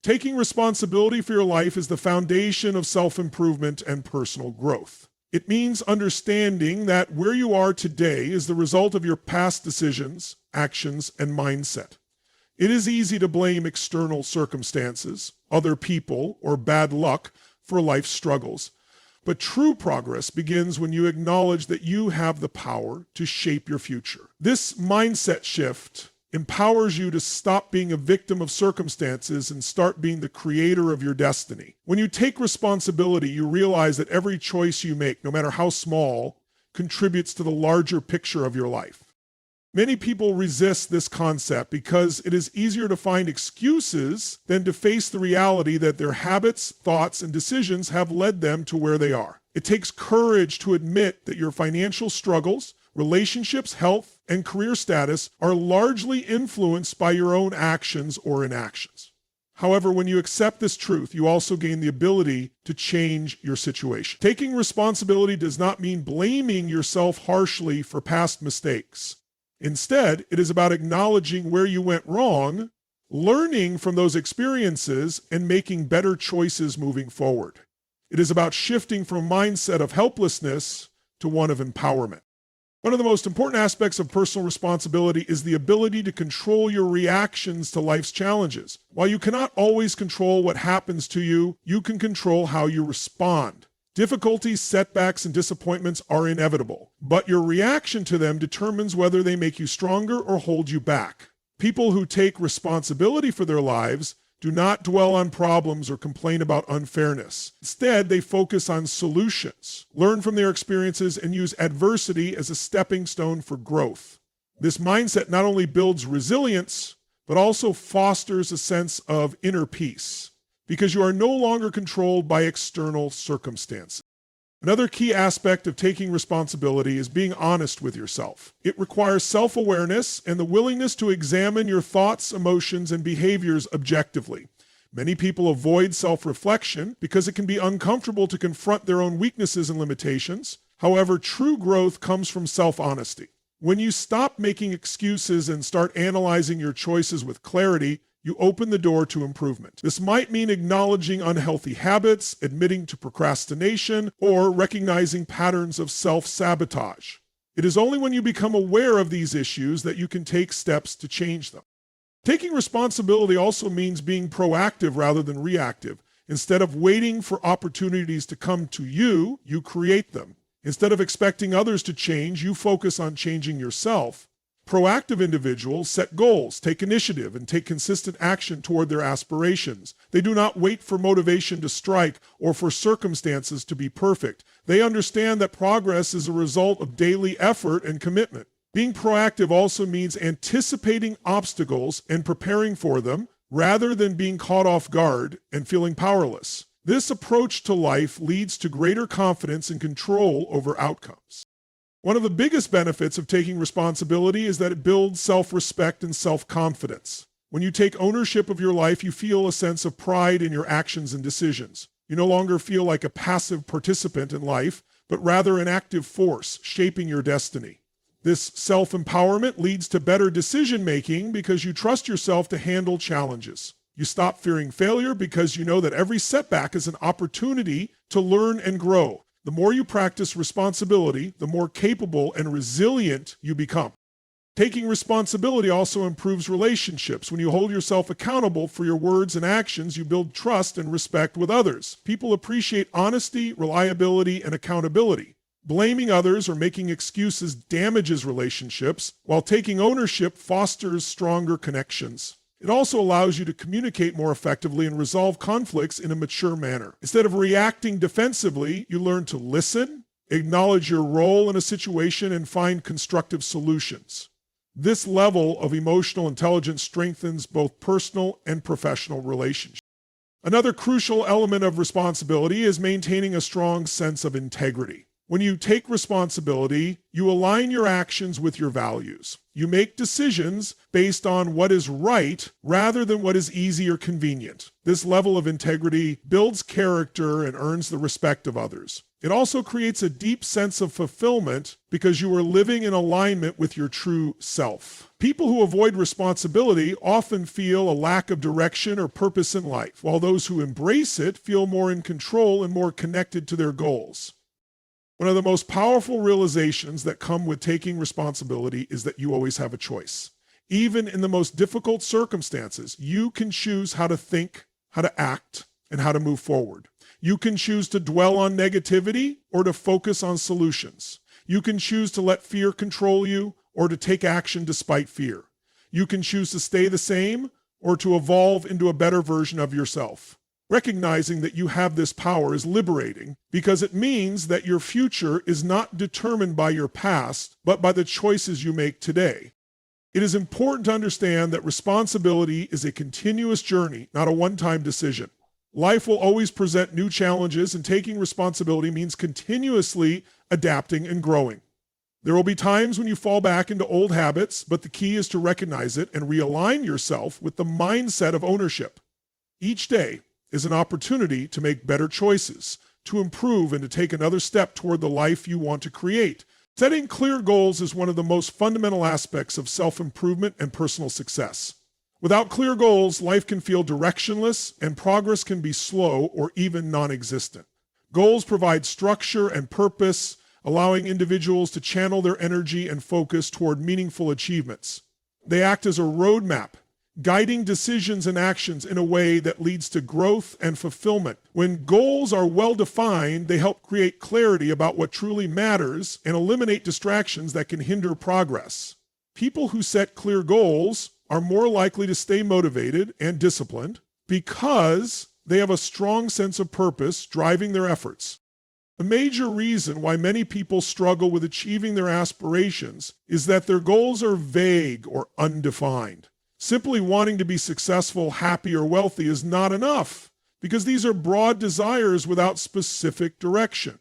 Taking responsibility for your life is the foundation of self-improvement and personal growth. It means understanding that where you are today is the result of your past decisions, actions, and mindset. It is easy to blame external circumstances, other people, or bad luck for life's struggles. But true progress begins when you acknowledge that you have the power to shape your future. This mindset shift empowers you to stop being a victim of circumstances and start being the creator of your destiny. When you take responsibility, you realize that every choice you make, no matter how small, contributes to the larger picture of your life. Many people resist this concept because it is easier to find excuses than to face the reality that their habits, thoughts, and decisions have led them to where they are. It takes courage to admit that your financial struggles, relationships, health, and career status are largely influenced by your own actions or inactions. However, when you accept this truth, you also gain the ability to change your situation. Taking responsibility does not mean blaming yourself harshly for past mistakes. Instead, it is about acknowledging where you went wrong, learning from those experiences, and making better choices moving forward. It is about shifting from a mindset of helplessness to one of empowerment. One of the most important aspects of personal responsibility is the ability to control your reactions to life's challenges. While you cannot always control what happens to you, you can control how you respond. Difficulties, setbacks, and disappointments are inevitable, but your reaction to them determines whether they make you stronger or hold you back. People who take responsibility for their lives do not dwell on problems or complain about unfairness. Instead, they focus on solutions, learn from their experiences, and use adversity as a stepping stone for growth. This mindset not only builds resilience, but also fosters a sense of inner peace, because you are no longer controlled by external circumstances. Another key aspect of taking responsibility is being honest with yourself. It requires self-awareness and the willingness to examine your thoughts, emotions, and behaviors objectively. Many people avoid self-reflection because it can be uncomfortable to confront their own weaknesses and limitations. However, true growth comes from self-honesty. When you stop making excuses and start analyzing your choices with clarity, you open the door to improvement. This might mean acknowledging unhealthy habits, admitting to procrastination, or recognizing patterns of self-sabotage. It is only when you become aware of these issues that you can take steps to change them. Taking responsibility also means being proactive rather than reactive. Instead of waiting for opportunities to come to you, you create them. Instead of expecting others to change, you focus on changing yourself. Proactive individuals set goals, take initiative, and take consistent action toward their aspirations. They do not wait for motivation to strike or for circumstances to be perfect. They understand that progress is a result of daily effort and commitment. Being proactive also means anticipating obstacles and preparing for them rather than being caught off guard and feeling powerless. This approach to life leads to greater confidence and control over outcomes. One of the biggest benefits of taking responsibility is that it builds self-respect and self-confidence. When you take ownership of your life, you feel a sense of pride in your actions and decisions. You no longer feel like a passive participant in life, but rather an active force shaping your destiny. This self-empowerment leads to better decision-making because you trust yourself to handle challenges. You stop fearing failure because you know that every setback is an opportunity to learn and grow. The more you practice responsibility, the more capable and resilient you become. Taking responsibility also improves relationships. When you hold yourself accountable for your words and actions, you build trust and respect with others. People appreciate honesty, reliability, and accountability. Blaming others or making excuses damages relationships, while taking ownership fosters stronger connections. It also allows you to communicate more effectively and resolve conflicts in a mature manner. Instead of reacting defensively, you learn to listen, acknowledge your role in a situation, and find constructive solutions. This level of emotional intelligence strengthens both personal and professional relationships. Another crucial element of responsibility is maintaining a strong sense of integrity. When you take responsibility, you align your actions with your values. You make decisions based on what is right rather than what is easy or convenient. This level of integrity builds character and earns the respect of others. It also creates a deep sense of fulfillment because you are living in alignment with your true self. People who avoid responsibility often feel a lack of direction or purpose in life, while those who embrace it feel more in control and more connected to their goals. One of the most powerful realizations that come with taking responsibility is that you always have a choice. Even in the most difficult circumstances, you can choose how to think, how to act, and how to move forward. You can choose to dwell on negativity or to focus on solutions. You can choose to let fear control you or to take action despite fear. You can choose to stay the same or to evolve into a better version of yourself. Recognizing that you have this power is liberating because it means that your future is not determined by your past, but by the choices you make today. It is important to understand that responsibility is a continuous journey, not a one-time decision. Life will always present new challenges, and taking responsibility means continuously adapting and growing. There will be times when you fall back into old habits, but the key is to recognize it and realign yourself with the mindset of ownership. Each day is an opportunity to make better choices, to improve, and to take another step toward the life you want to create. Setting clear goals is one of the most fundamental aspects of self-improvement and personal success. Without clear goals, life can feel directionless and progress can be slow or even non-existent. Goals provide structure and purpose, allowing individuals to channel their energy and focus toward meaningful achievements. They act as a roadmap, guiding decisions and actions in a way that leads to growth and fulfillment. When goals are well defined, they help create clarity about what truly matters and eliminate distractions that can hinder progress. People who set clear goals are more likely to stay motivated and disciplined because they have a strong sense of purpose driving their efforts. A major reason why many people struggle with achieving their aspirations is that their goals are vague or undefined. Simply wanting to be successful, happy, or wealthy is not enough because these are broad desires without specific direction.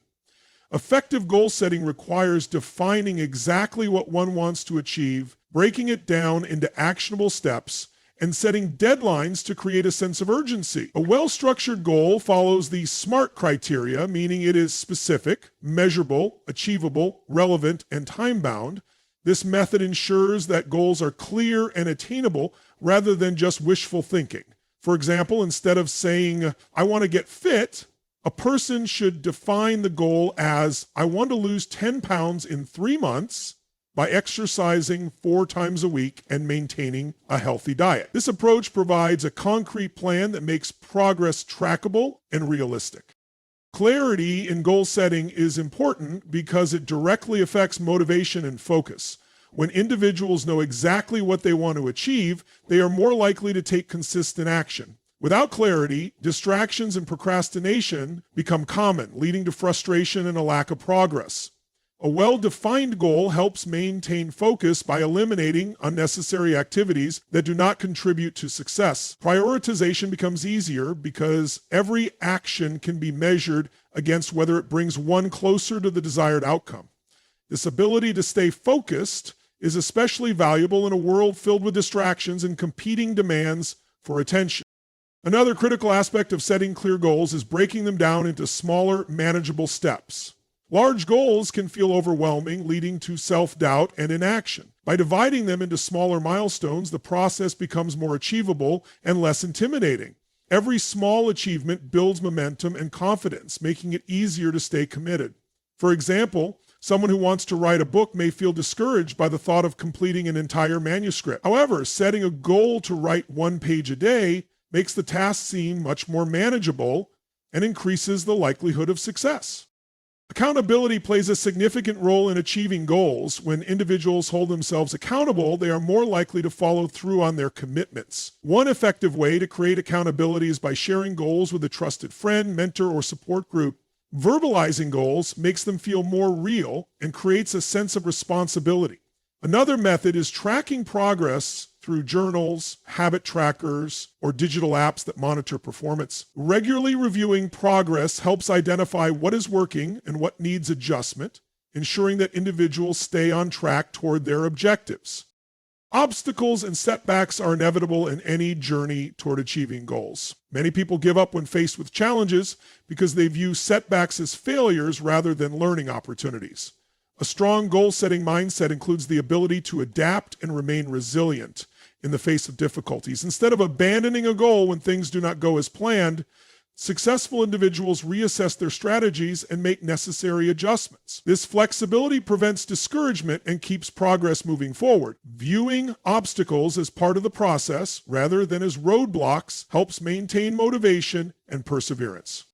Effective goal setting requires defining exactly what one wants to achieve, breaking it down into actionable steps, and setting deadlines to create a sense of urgency. A well-structured goal follows the SMART criteria, meaning it is specific, measurable, achievable, relevant, and time-bound. This method ensures that goals are clear and attainable rather than just wishful thinking. For example, instead of saying, "I want to get fit," a person should define the goal as, "I want to lose 10 pounds in 3 months by exercising 4 times a week and maintaining a healthy diet." This approach provides a concrete plan that makes progress trackable and realistic. Clarity in goal setting is important because it directly affects motivation and focus. When individuals know exactly what they want to achieve, they are more likely to take consistent action. Without clarity, distractions and procrastination become common, leading to frustration and a lack of progress. A well-defined goal helps maintain focus by eliminating unnecessary activities that do not contribute to success. Prioritization becomes easier because every action can be measured against whether it brings one closer to the desired outcome. This ability to stay focused is especially valuable in a world filled with distractions and competing demands for attention. Another critical aspect of setting clear goals is breaking them down into smaller, manageable steps. Large goals can feel overwhelming, leading to self-doubt and inaction. By dividing them into smaller milestones, the process becomes more achievable and less intimidating. Every small achievement builds momentum and confidence, making it easier to stay committed. For example, someone who wants to write a book may feel discouraged by the thought of completing an entire manuscript. However, setting a goal to write 1 page a day makes the task seem much more manageable and increases the likelihood of success. Accountability plays a significant role in achieving goals. When individuals hold themselves accountable, they are more likely to follow through on their commitments. One effective way to create accountability is by sharing goals with a trusted friend, mentor, or support group. Verbalizing goals makes them feel more real and creates a sense of responsibility. Another method is tracking progress through journals, habit trackers, or digital apps that monitor performance. Regularly reviewing progress helps identify what is working and what needs adjustment, ensuring that individuals stay on track toward their objectives. Obstacles and setbacks are inevitable in any journey toward achieving goals. Many people give up when faced with challenges because they view setbacks as failures rather than learning opportunities. A strong goal-setting mindset includes the ability to adapt and remain resilient in the face of difficulties. Instead of abandoning a goal when things do not go as planned, successful individuals reassess their strategies and make necessary adjustments. This flexibility prevents discouragement and keeps progress moving forward. Viewing obstacles as part of the process rather than as roadblocks helps maintain motivation and perseverance.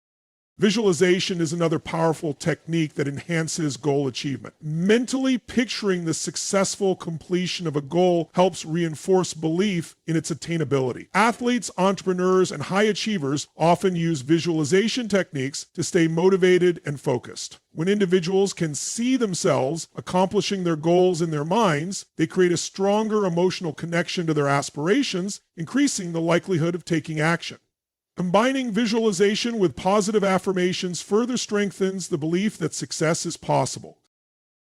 Visualization is another powerful technique that enhances goal achievement. Mentally picturing the successful completion of a goal helps reinforce belief in its attainability. Athletes, entrepreneurs, and high achievers often use visualization techniques to stay motivated and focused. When individuals can see themselves accomplishing their goals in their minds, they create a stronger emotional connection to their aspirations, increasing the likelihood of taking action. Combining visualization with positive affirmations further strengthens the belief that success is possible.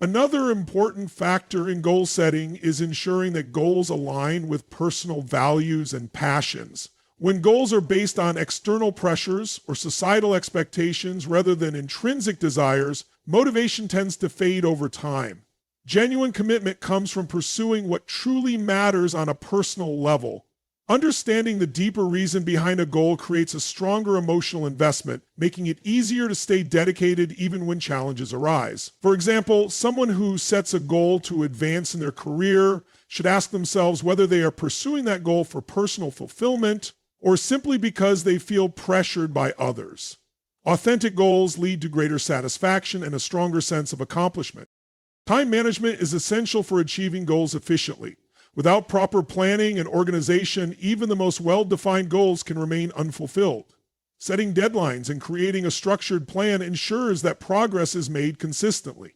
Another important factor in goal setting is ensuring that goals align with personal values and passions. When goals are based on external pressures or societal expectations rather than intrinsic desires, motivation tends to fade over time. Genuine commitment comes from pursuing what truly matters on a personal level. Understanding the deeper reason behind a goal creates a stronger emotional investment, making it easier to stay dedicated even when challenges arise. For example, someone who sets a goal to advance in their career should ask themselves whether they are pursuing that goal for personal fulfillment or simply because they feel pressured by others. Authentic goals lead to greater satisfaction and a stronger sense of accomplishment. Time management is essential for achieving goals efficiently. Without proper planning and organization, even the most well-defined goals can remain unfulfilled. Setting deadlines and creating a structured plan ensures that progress is made consistently.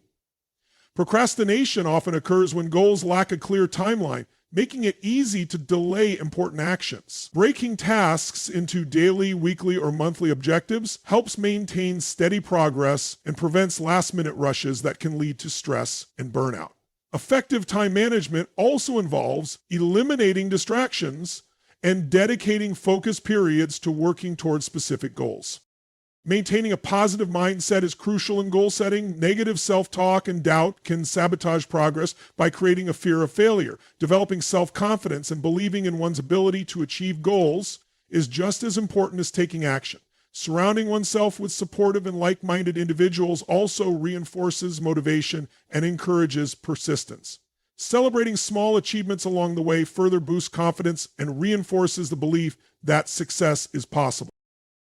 Procrastination often occurs when goals lack a clear timeline, making it easy to delay important actions. Breaking tasks into daily, weekly, or monthly objectives helps maintain steady progress and prevents last-minute rushes that can lead to stress and burnout. Effective time management also involves eliminating distractions and dedicating focused periods to working towards specific goals. Maintaining a positive mindset is crucial in goal setting. Negative self-talk and doubt can sabotage progress by creating a fear of failure. Developing self-confidence and believing in one's ability to achieve goals is just as important as taking action. Surrounding oneself with supportive and like-minded individuals also reinforces motivation and encourages persistence. Celebrating small achievements along the way further boosts confidence and reinforces the belief that success is possible.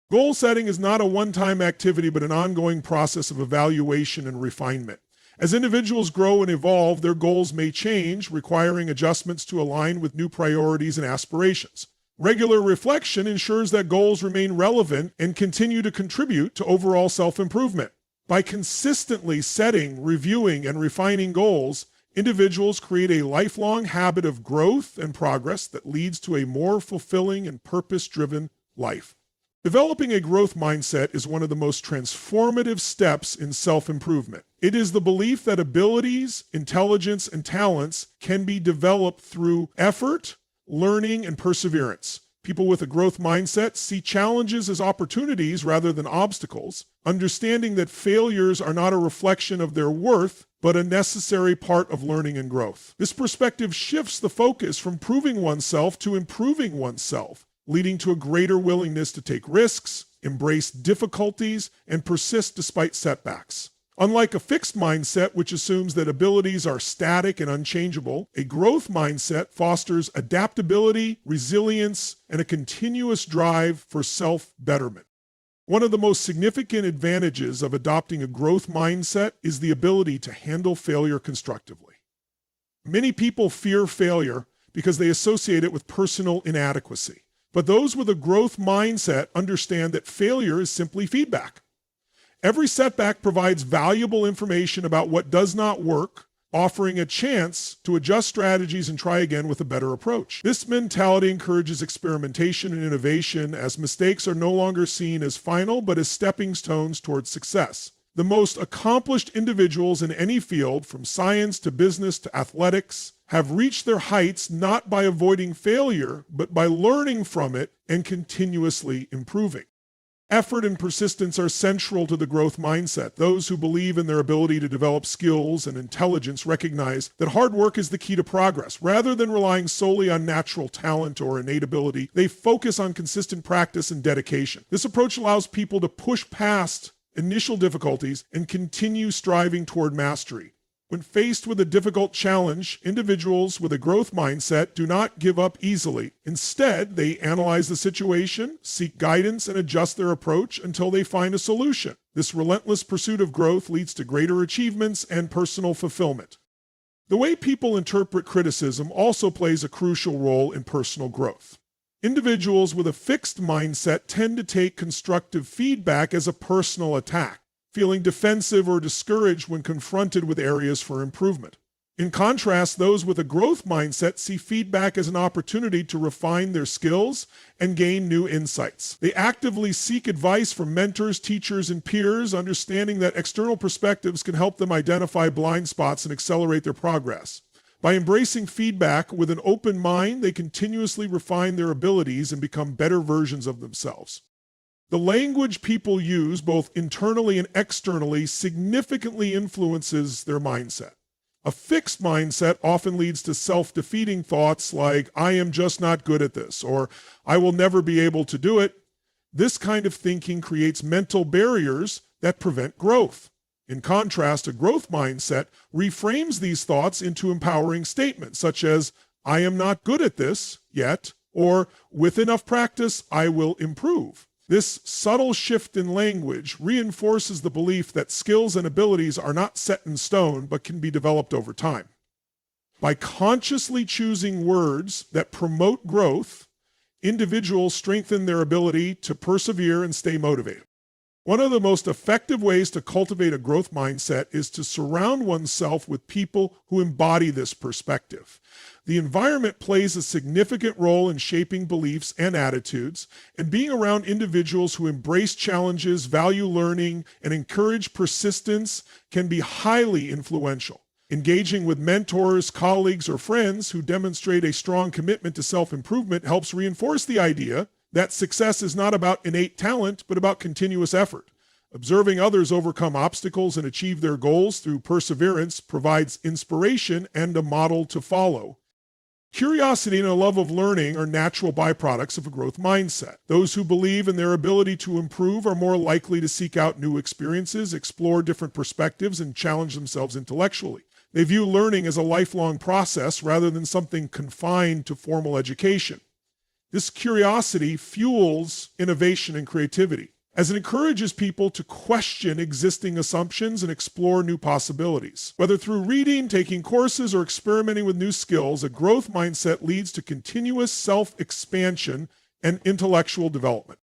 Goal setting is not a one-time activity, but an ongoing process of evaluation and refinement. As individuals grow and evolve, their goals may change, requiring adjustments to align with new priorities and aspirations. Regular reflection ensures that goals remain relevant and continue to contribute to overall self-improvement. By consistently setting, reviewing, and refining goals, individuals create a lifelong habit of growth and progress that leads to a more fulfilling and purpose-driven life. Developing a growth mindset is one of the most transformative steps in self-improvement. It is the belief that abilities, intelligence, and talents can be developed through effort, learning, and perseverance. People with a growth mindset see challenges as opportunities rather than obstacles, understanding that failures are not a reflection of their worth, but a necessary part of learning and growth. This perspective shifts the focus from proving oneself to improving oneself, leading to a greater willingness to take risks, embrace difficulties, and persist despite setbacks. Unlike a fixed mindset, which assumes that abilities are static and unchangeable, a growth mindset fosters adaptability, resilience, and a continuous drive for self-betterment. One of the most significant advantages of adopting a growth mindset is the ability to handle failure constructively. Many people fear failure because they associate it with personal inadequacy. But those with a growth mindset understand that failure is simply feedback. Every setback provides valuable information about what does not work, offering a chance to adjust strategies and try again with a better approach. This mentality encourages experimentation and innovation, as mistakes are no longer seen as final but as stepping stones towards success. The most accomplished individuals in any field, from science to business to athletics, have reached their heights not by avoiding failure, but by learning from it and continuously improving. Effort and persistence are central to the growth mindset. Those who believe in their ability to develop skills and intelligence recognize that hard work is the key to progress. Rather than relying solely on natural talent or innate ability, they focus on consistent practice and dedication. This approach allows people to push past initial difficulties and continue striving toward mastery. When faced with a difficult challenge, individuals with a growth mindset do not give up easily. Instead, they analyze the situation, seek guidance, and adjust their approach until they find a solution. This relentless pursuit of growth leads to greater achievements and personal fulfillment. The way people interpret criticism also plays a crucial role in personal growth. Individuals with a fixed mindset tend to take constructive feedback as a personal attack, feeling defensive or discouraged when confronted with areas for improvement. In contrast, those with a growth mindset see feedback as an opportunity to refine their skills and gain new insights. They actively seek advice from mentors, teachers, and peers, understanding that external perspectives can help them identify blind spots and accelerate their progress. By embracing feedback with an open mind, they continuously refine their abilities and become better versions of themselves. The language people use, both internally and externally, significantly influences their mindset. A fixed mindset often leads to self-defeating thoughts like, I am just not good at this, or I will never be able to do it. This kind of thinking creates mental barriers that prevent growth. In contrast, a growth mindset reframes these thoughts into empowering statements, such as, I am not good at this yet, or with enough practice, I will improve. This subtle shift in language reinforces the belief that skills and abilities are not set in stone, but can be developed over time. By consciously choosing words that promote growth, individuals strengthen their ability to persevere and stay motivated. One of the most effective ways to cultivate a growth mindset is to surround oneself with people who embody this perspective. The environment plays a significant role in shaping beliefs and attitudes, and being around individuals who embrace challenges, value learning, and encourage persistence can be highly influential. Engaging with mentors, colleagues, or friends who demonstrate a strong commitment to self-improvement helps reinforce the idea that success is not about innate talent, but about continuous effort. Observing others overcome obstacles and achieve their goals through perseverance provides inspiration and a model to follow. Curiosity and a love of learning are natural byproducts of a growth mindset. Those who believe in their ability to improve are more likely to seek out new experiences, explore different perspectives, and challenge themselves intellectually. They view learning as a lifelong process rather than something confined to formal education. This curiosity fuels innovation and creativity, as it encourages people to question existing assumptions and explore new possibilities. Whether through reading, taking courses, or experimenting with new skills, a growth mindset leads to continuous self-expansion and intellectual development.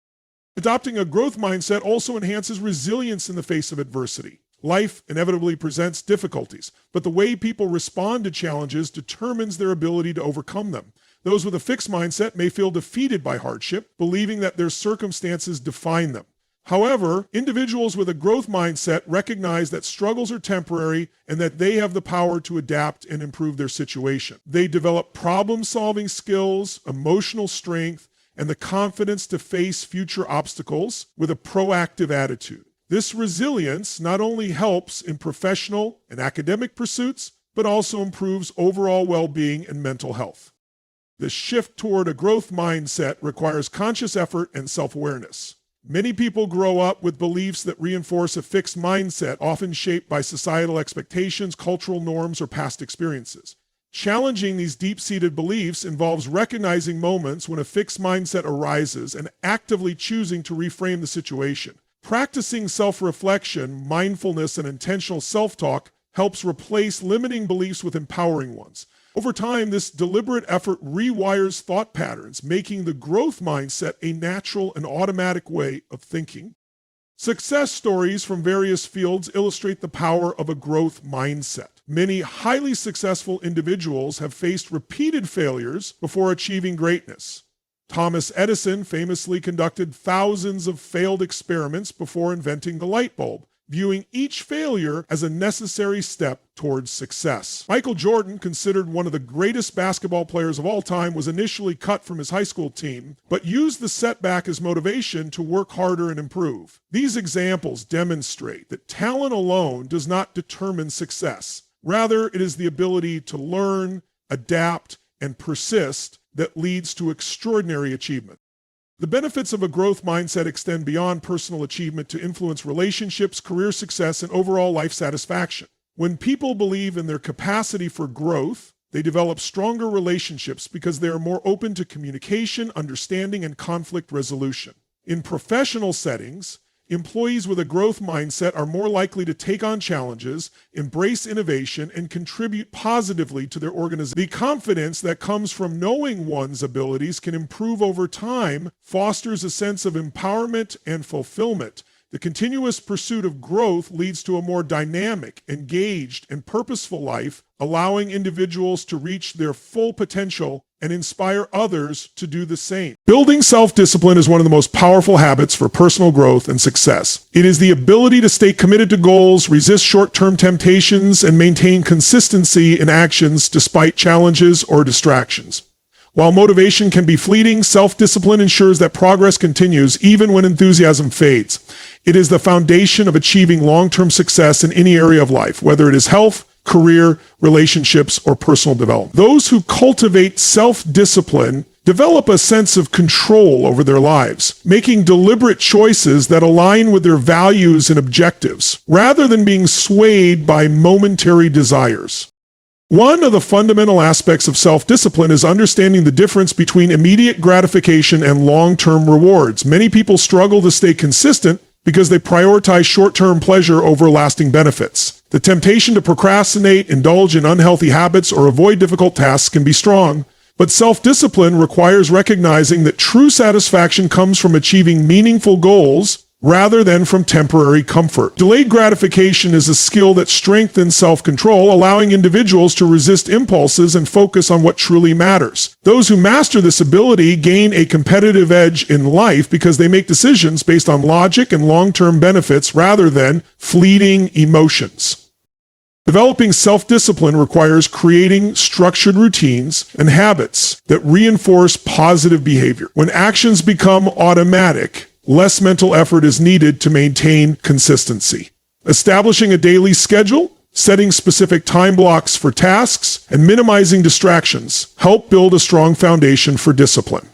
Adopting a growth mindset also enhances resilience in the face of adversity. Life inevitably presents difficulties, but the way people respond to challenges determines their ability to overcome them. Those with a fixed mindset may feel defeated by hardship, believing that their circumstances define them. However, individuals with a growth mindset recognize that struggles are temporary and that they have the power to adapt and improve their situation. They develop problem-solving skills, emotional strength, and the confidence to face future obstacles with a proactive attitude. This resilience not only helps in professional and academic pursuits, but also improves overall well-being and mental health. The shift toward a growth mindset requires conscious effort and self-awareness. Many people grow up with beliefs that reinforce a fixed mindset, often shaped by societal expectations, cultural norms, or past experiences. Challenging these deep-seated beliefs involves recognizing moments when a fixed mindset arises and actively choosing to reframe the situation. Practicing self-reflection, mindfulness, and intentional self-talk helps replace limiting beliefs with empowering ones. Over time, this deliberate effort rewires thought patterns, making the growth mindset a natural and automatic way of thinking. Success stories from various fields illustrate the power of a growth mindset. Many highly successful individuals have faced repeated failures before achieving greatness. Thomas Edison famously conducted thousands of failed experiments before inventing the light bulb. viewing each failure as a necessary step towards success. Michael Jordan, considered one of the greatest basketball players of all time, was initially cut from his high school team, but used the setback as motivation to work harder and improve. These examples demonstrate that talent alone does not determine success. Rather, it is the ability to learn, adapt, and persist that leads to extraordinary achievement. The benefits of a growth mindset extend beyond personal achievement to influence relationships, career success, and overall life satisfaction. When people believe in their capacity for growth, they develop stronger relationships because they are more open to communication, understanding, and conflict resolution. In professional settings, employees with a growth mindset are more likely to take on challenges, embrace innovation, and contribute positively to their organization. The confidence that comes from knowing one's abilities can improve over time, fosters a sense of empowerment and fulfillment. The continuous pursuit of growth leads to a more dynamic, engaged, and purposeful life, allowing individuals to reach their full potential and inspire others to do the same. Building self-discipline is one of the most powerful habits for personal growth and success. It is the ability to stay committed to goals, resist short-term temptations, and maintain consistency in actions despite challenges or distractions. While motivation can be fleeting, self-discipline ensures that progress continues even when enthusiasm fades. It is the foundation of achieving long-term success in any area of life, whether it is health, career, relationships, or personal development. Those who cultivate self-discipline develop a sense of control over their lives, making deliberate choices that align with their values and objectives, rather than being swayed by momentary desires. One of the fundamental aspects of self-discipline is understanding the difference between immediate gratification and long-term rewards. Many people struggle to stay consistent because they prioritize short-term pleasure over lasting benefits. The temptation to procrastinate, indulge in unhealthy habits, or avoid difficult tasks can be strong, but self-discipline requires recognizing that true satisfaction comes from achieving meaningful goals rather than from temporary comfort. Delayed gratification is a skill that strengthens self-control, allowing individuals to resist impulses and focus on what truly matters. Those who master this ability gain a competitive edge in life because they make decisions based on logic and long-term benefits rather than fleeting emotions. Developing self-discipline requires creating structured routines and habits that reinforce positive behavior. When actions become automatic, less mental effort is needed to maintain consistency. Establishing a daily schedule, setting specific time blocks for tasks, and minimizing distractions help build a strong foundation for discipline.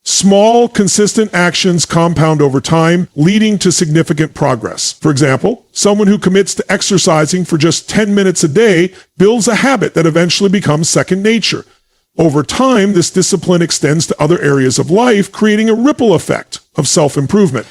Small, consistent actions compound over time, leading to significant progress. For example, someone who commits to exercising for just 10 minutes a day builds a habit that eventually becomes second nature. Over time, this discipline extends to other areas of life, creating a ripple effect of self-improvement.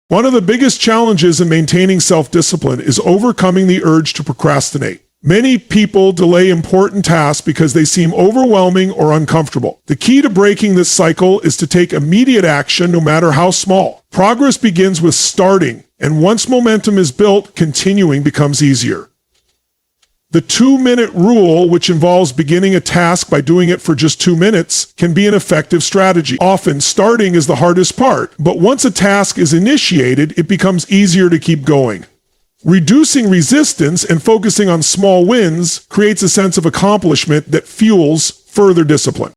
One of the biggest challenges in maintaining self-discipline is overcoming the urge to procrastinate. Many people delay important tasks because they seem overwhelming or uncomfortable. The key to breaking this cycle is to take immediate action, no matter how small. Progress begins with starting, and once momentum is built, continuing becomes easier. The 2-minute rule, which involves beginning a task by doing it for just 2 minutes, can be an effective strategy. Often, starting is the hardest part, but once a task is initiated, it becomes easier to keep going. Reducing resistance and focusing on small wins creates a sense of accomplishment that fuels further discipline.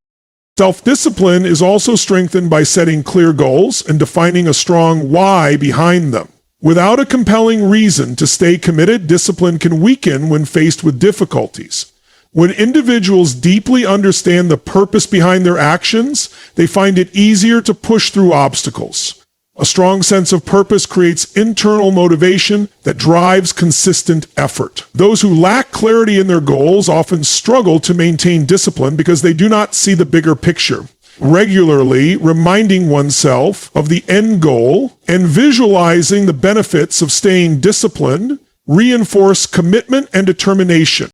Self-discipline is also strengthened by setting clear goals and defining a strong why behind them. Without a compelling reason to stay committed, discipline can weaken when faced with difficulties. When individuals deeply understand the purpose behind their actions, they find it easier to push through obstacles. A strong sense of purpose creates internal motivation that drives consistent effort. Those who lack clarity in their goals often struggle to maintain discipline because they do not see the bigger picture. Regularly reminding oneself of the end goal and visualizing the benefits of staying disciplined reinforce commitment and determination.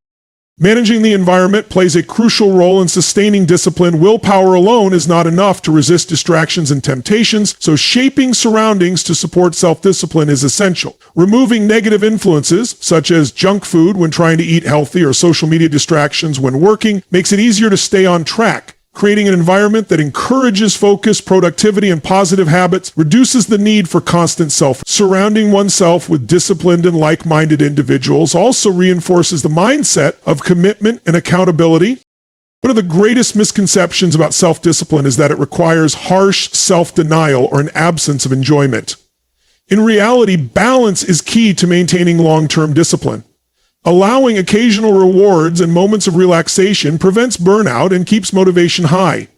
Managing the environment plays a crucial role in sustaining discipline. Willpower alone is not enough to resist distractions and temptations, so shaping surroundings to support self-discipline is essential. Removing negative influences, such as junk food when trying to eat healthy or social media distractions when working, makes it easier to stay on track. Creating an environment that encourages focus, productivity, and positive habits reduces the need for constant surrounding oneself with disciplined and like-minded individuals also reinforces the mindset of commitment and accountability. One of the greatest misconceptions about self-discipline is that it requires harsh self-denial or an absence of enjoyment. In reality, balance is key to maintaining long-term discipline. Allowing occasional rewards and moments of relaxation prevents burnout and keeps motivation high.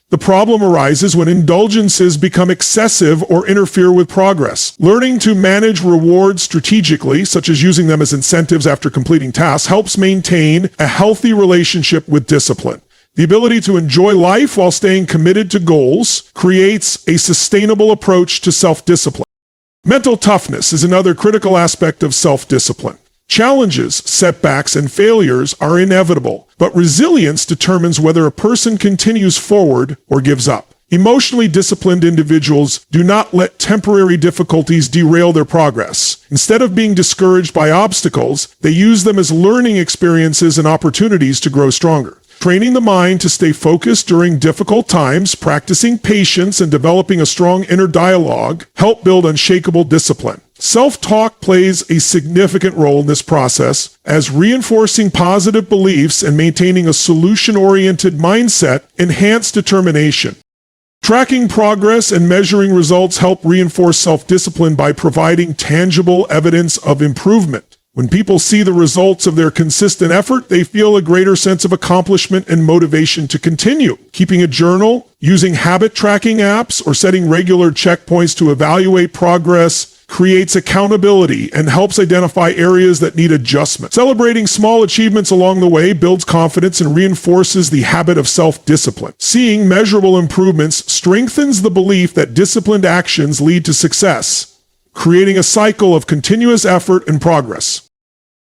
The problem arises when indulgences become excessive or interfere with progress. Learning to manage rewards strategically, such as using them as incentives after completing tasks, helps maintain a healthy relationship with discipline. The ability to enjoy life while staying committed to goals creates a sustainable approach to self-discipline. Mental toughness is another critical aspect of self-discipline. Challenges, setbacks, and failures are inevitable, but resilience determines whether a person continues forward or gives up. Emotionally disciplined individuals do not let temporary difficulties derail their progress. Instead of being discouraged by obstacles, they use them as learning experiences and opportunities to grow stronger. Training the mind to stay focused during difficult times, practicing patience, and developing a strong inner dialogue help build unshakable discipline. Self-talk plays a significant role in this process, as reinforcing positive beliefs and maintaining a solution-oriented mindset enhance determination. Tracking progress and measuring results help reinforce self-discipline by providing tangible evidence of improvement. When people see the results of their consistent effort, they feel a greater sense of accomplishment and motivation to continue. Keeping a journal, using habit tracking apps, or setting regular checkpoints to evaluate progress creates accountability and helps identify areas that need adjustment. Celebrating small achievements along the way builds confidence and reinforces the habit of self-discipline. Seeing measurable improvements strengthens the belief that disciplined actions lead to success, creating a cycle of continuous effort and progress.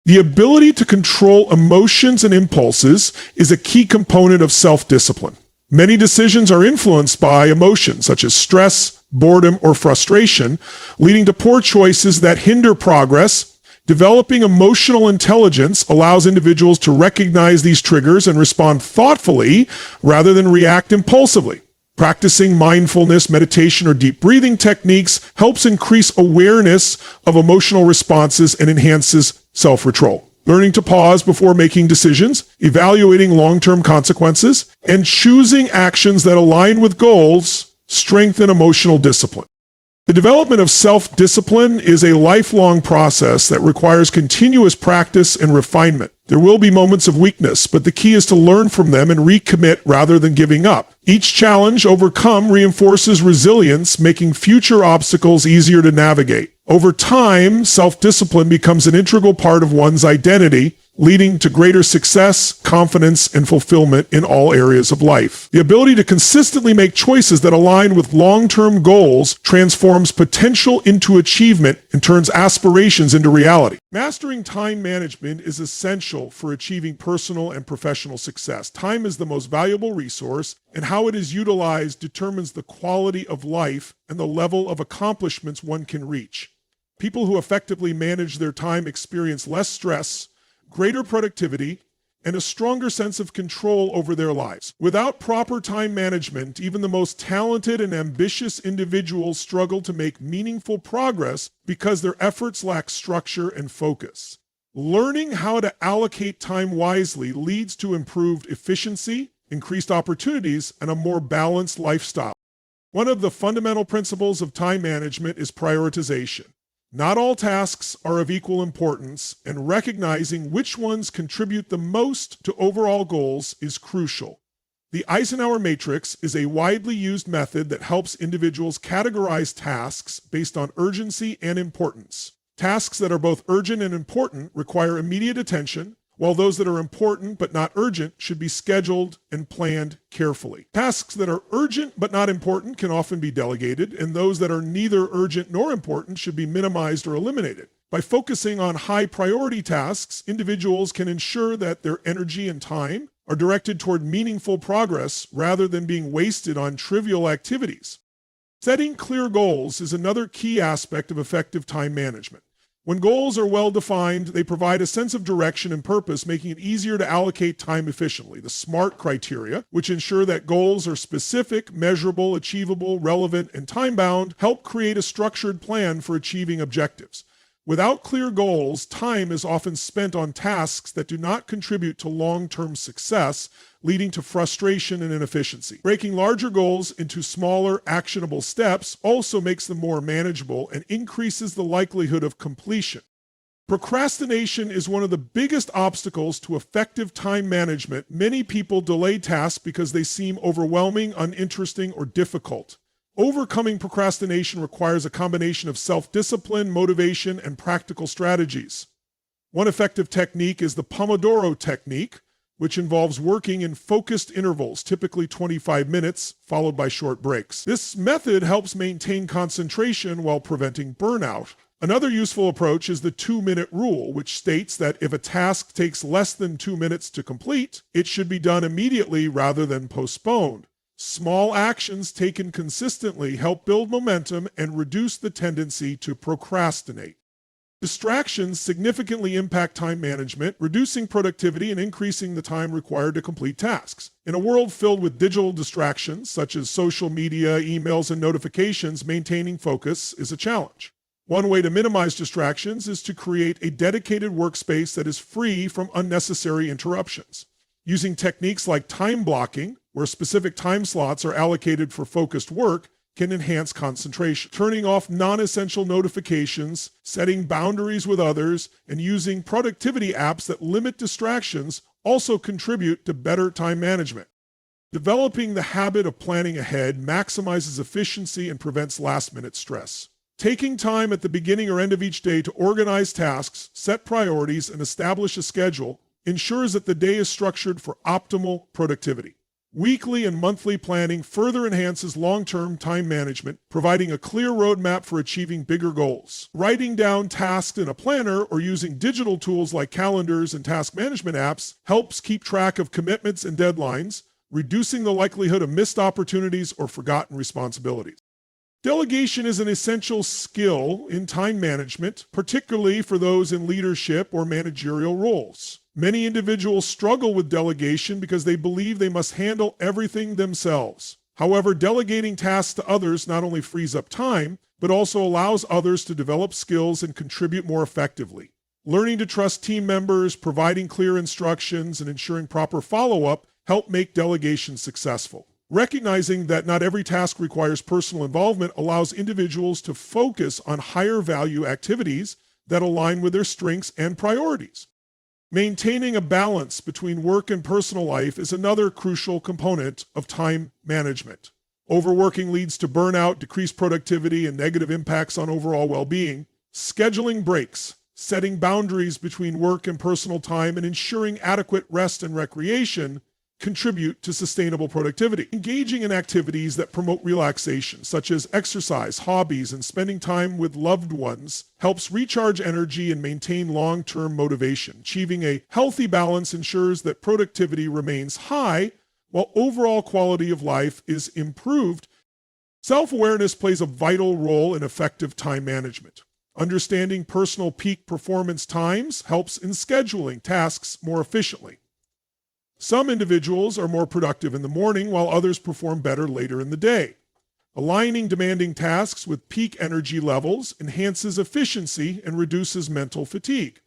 The ability to control emotions and impulses is a key component of self-discipline. Many decisions are influenced by emotions such as stress, boredom, or frustration, leading to poor choices that hinder progress. Developing emotional intelligence allows individuals to recognize these triggers and respond thoughtfully rather than react impulsively. Practicing mindfulness, meditation, or deep breathing techniques helps increase awareness of emotional responses and enhances self-control. Learning to pause before making decisions, evaluating long-term consequences, and choosing actions that align with goals strengthen emotional discipline. The development of self-discipline is a lifelong process that requires continuous practice and refinement. There will be moments of weakness, but the key is to learn from them and recommit rather than giving up. Each challenge overcome reinforces resilience, making future obstacles easier to navigate. Over time, self-discipline becomes an integral part of one's identity, leading to greater success, confidence, and fulfillment in all areas of life. The ability to consistently make choices that align with long-term goals transforms potential into achievement and turns aspirations into reality. Mastering time management is essential for achieving personal and professional success. Time is the most valuable resource, and how it is utilized determines the quality of life and the level of accomplishments one can reach. People who effectively manage their time experience less stress, greater productivity, and a stronger sense of control over their lives. Without proper time management, even the most talented and ambitious individuals struggle to make meaningful progress because their efforts lack structure and focus. Learning how to allocate time wisely leads to improved efficiency, increased opportunities, and a more balanced lifestyle. One of the fundamental principles of time management is prioritization. Not all tasks are of equal importance, and recognizing which ones contribute the most to overall goals is crucial. The Eisenhower matrix is a widely used method that helps individuals categorize tasks based on urgency and importance. Tasks that are both urgent and important require immediate attention, while those that are important but not urgent should be scheduled and planned carefully. Tasks that are urgent but not important can often be delegated, and those that are neither urgent nor important should be minimized or eliminated. By focusing on high priority tasks, individuals can ensure that their energy and time are directed toward meaningful progress rather than being wasted on trivial activities. Setting clear goals is another key aspect of effective time management. When goals are well defined, they provide a sense of direction and purpose, making it easier to allocate time efficiently. The SMART criteria, which ensure that goals are specific, measurable, achievable, relevant, and time-bound, help create a structured plan for achieving objectives. Without clear goals, time is often spent on tasks that do not contribute to long-term success, leading to frustration and inefficiency. Breaking larger goals into smaller, actionable steps also makes them more manageable and increases the likelihood of completion. Procrastination is one of the biggest obstacles to effective time management. Many people delay tasks because they seem overwhelming, uninteresting, or difficult. Overcoming procrastination requires a combination of self-discipline, motivation, and practical strategies. One effective technique is the Pomodoro technique, which involves working in focused intervals, typically 25 minutes, followed by short breaks. This method helps maintain concentration while preventing burnout. Another useful approach is the 2-minute rule, which states that if a task takes less than 2 minutes to complete, it should be done immediately rather than postponed. Small actions taken consistently help build momentum and reduce the tendency to procrastinate. Distractions significantly impact time management, reducing productivity and increasing the time required to complete tasks. In a world filled with digital distractions, such as social media, emails, and notifications, maintaining focus is a challenge. One way to minimize distractions is to create a dedicated workspace that is free from unnecessary interruptions. Using techniques like time blocking, where specific time slots are allocated for focused work, can enhance concentration. Turning off non-essential notifications, setting boundaries with others, and using productivity apps that limit distractions also contribute to better time management. Developing the habit of planning ahead maximizes efficiency and prevents last-minute stress. Taking time at the beginning or end of each day to organize tasks, set priorities, and establish a schedule ensures that the day is structured for optimal productivity. Weekly and monthly planning further enhances long-term time management, providing a clear roadmap for achieving bigger goals. Writing down tasks in a planner or using digital tools like calendars and task management apps helps keep track of commitments and deadlines, reducing the likelihood of missed opportunities or forgotten responsibilities. Delegation is an essential skill in time management, particularly for those in leadership or managerial roles. Many individuals struggle with delegation because they believe they must handle everything themselves. However, delegating tasks to others not only frees up time, but also allows others to develop skills and contribute more effectively. Learning to trust team members, providing clear instructions, and ensuring proper follow-up help make delegation successful. Recognizing that not every task requires personal involvement allows individuals to focus on higher value activities that align with their strengths and priorities. Maintaining a balance between work and personal life is another crucial component of time management. Overworking leads to burnout, decreased productivity, and negative impacts on overall well-being. Scheduling breaks, setting boundaries between work and personal time, and ensuring adequate rest and recreation contribute to sustainable productivity. Engaging in activities that promote relaxation, such as exercise, hobbies, and spending time with loved ones, helps recharge energy and maintain long-term motivation. Achieving a healthy balance ensures that productivity remains high while overall quality of life is improved. Self-awareness plays a vital role in effective time management. Understanding personal peak performance times helps in scheduling tasks more efficiently. Some individuals are more productive in the morning, while others perform better later in the day. Aligning demanding tasks with peak energy levels enhances efficiency and reduces mental fatigue.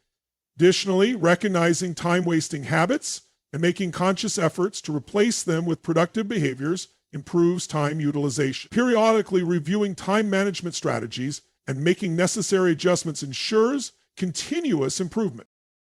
Additionally, recognizing time-wasting habits and making conscious efforts to replace them with productive behaviors improves time utilization. Periodically reviewing time management strategies and making necessary adjustments ensures continuous improvement.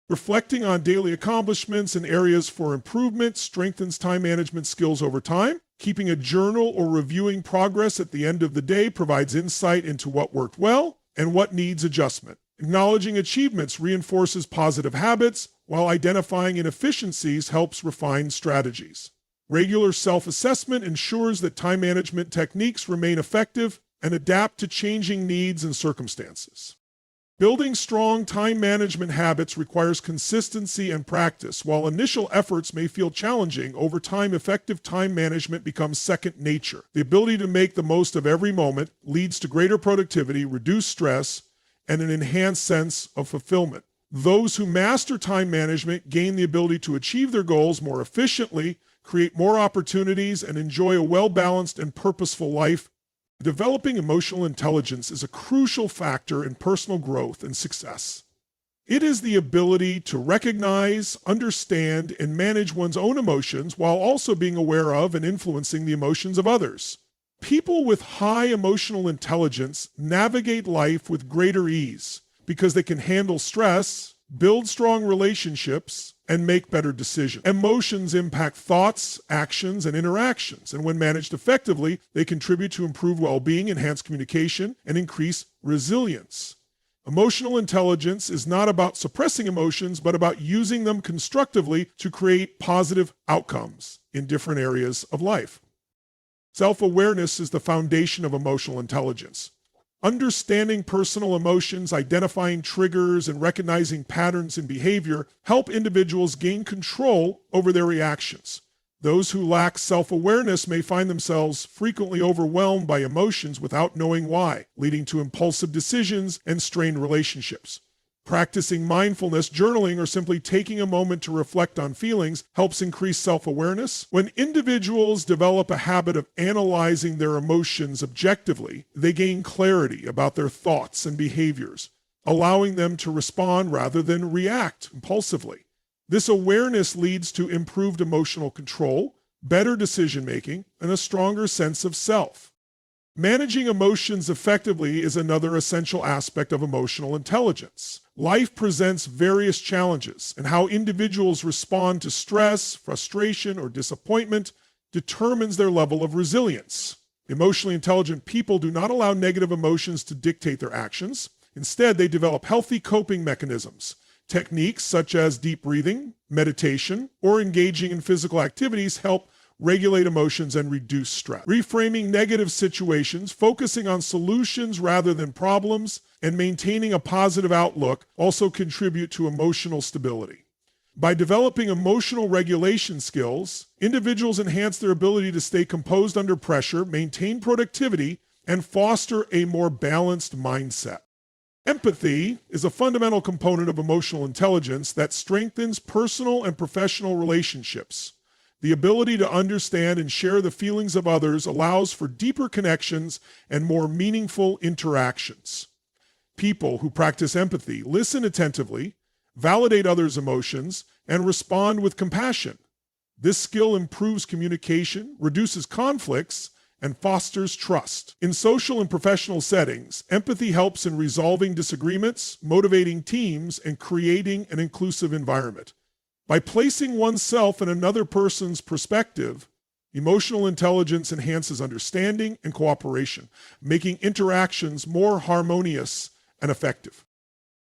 Reflecting on daily accomplishments and areas for improvement strengthens time management skills over time. Keeping a journal or reviewing progress at the end of the day provides insight into what worked well and what needs adjustment. Acknowledging achievements reinforces positive habits, while identifying inefficiencies helps refine strategies. Regular self-assessment ensures that time management techniques remain effective and adapt to changing needs and circumstances. Building strong time management habits requires consistency and practice. While initial efforts may feel challenging, over time, effective time management becomes second nature. The ability to make the most of every moment leads to greater productivity, reduced stress, and an enhanced sense of fulfillment. Those who master time management gain the ability to achieve their goals more efficiently, create more opportunities, and enjoy a well-balanced and purposeful life. Developing emotional intelligence is a crucial factor in personal growth and success. It is the ability to recognize, understand, and manage one's own emotions while also being aware of and influencing the emotions of others. People with high emotional intelligence navigate life with greater ease because they can handle stress, build strong relationships, and make better decisions. Emotions impact thoughts, actions, and interactions, and when managed effectively, they contribute to improved well-being, enhanced communication, and increase resilience. Emotional intelligence is not about suppressing emotions, but about using them constructively to create positive outcomes in different areas of life. Self-awareness is the foundation of emotional intelligence. Understanding personal emotions, identifying triggers, and recognizing patterns in behavior help individuals gain control over their reactions. Those who lack self-awareness may find themselves frequently overwhelmed by emotions without knowing why, leading to impulsive decisions and strained relationships. Practicing mindfulness, journaling, or simply taking a moment to reflect on feelings helps increase self-awareness. When individuals develop a habit of analyzing their emotions objectively, they gain clarity about their thoughts and behaviors, allowing them to respond rather than react impulsively. This awareness leads to improved emotional control, better decision-making, and a stronger sense of self. Managing emotions effectively is another essential aspect of emotional intelligence. Life presents various challenges, and how individuals respond to stress, frustration, or disappointment determines their level of resilience. Emotionally intelligent people do not allow negative emotions to dictate their actions. Instead, they develop healthy coping mechanisms. Techniques such as deep breathing, meditation, or engaging in physical activities help regulate emotions and reduce stress. Reframing negative situations, focusing on solutions rather than problems, and maintaining a positive outlook also contribute to emotional stability. By developing emotional regulation skills, individuals enhance their ability to stay composed under pressure, maintain productivity, and foster a more balanced mindset. Empathy is a fundamental component of emotional intelligence that strengthens personal and professional relationships. The ability to understand and share the feelings of others allows for deeper connections and more meaningful interactions. People who practice empathy listen attentively, validate others' emotions, and respond with compassion. This skill improves communication, reduces conflicts, and fosters trust. In social and professional settings, empathy helps in resolving disagreements, motivating teams, and creating an inclusive environment. By placing oneself in another person's perspective, emotional intelligence enhances understanding and cooperation, making interactions more harmonious and effective.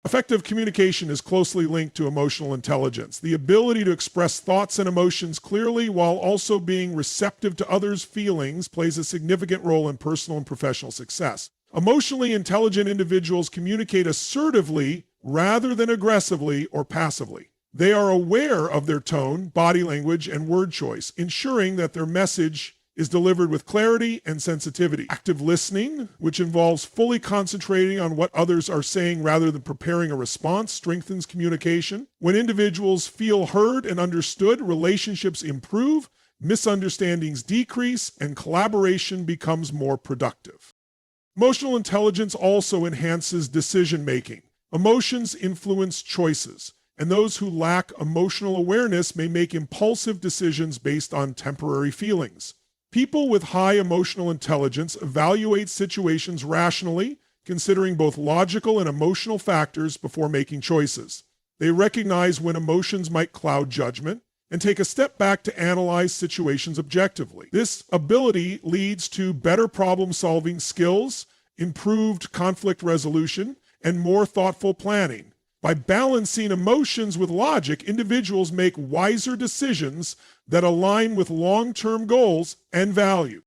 Effective communication is closely linked to emotional intelligence. The ability to express thoughts and emotions clearly while also being receptive to others' feelings plays a significant role in personal and professional success. Emotionally intelligent individuals communicate assertively rather than aggressively or passively. They are aware of their tone, body language, and word choice, ensuring that their message is delivered with clarity and sensitivity. Active listening, which involves fully concentrating on what others are saying rather than preparing a response, strengthens communication. When individuals feel heard and understood, relationships improve, misunderstandings decrease, and collaboration becomes more productive. Emotional intelligence also enhances decision-making. Emotions influence choices, and those who lack emotional awareness may make impulsive decisions based on temporary feelings. People with high emotional intelligence evaluate situations rationally, considering both logical and emotional factors before making choices. They recognize when emotions might cloud judgment and take a step back to analyze situations objectively. This ability leads to better problem-solving skills, improved conflict resolution, and more thoughtful planning. By balancing emotions with logic, individuals make wiser decisions that align with long-term goals and value.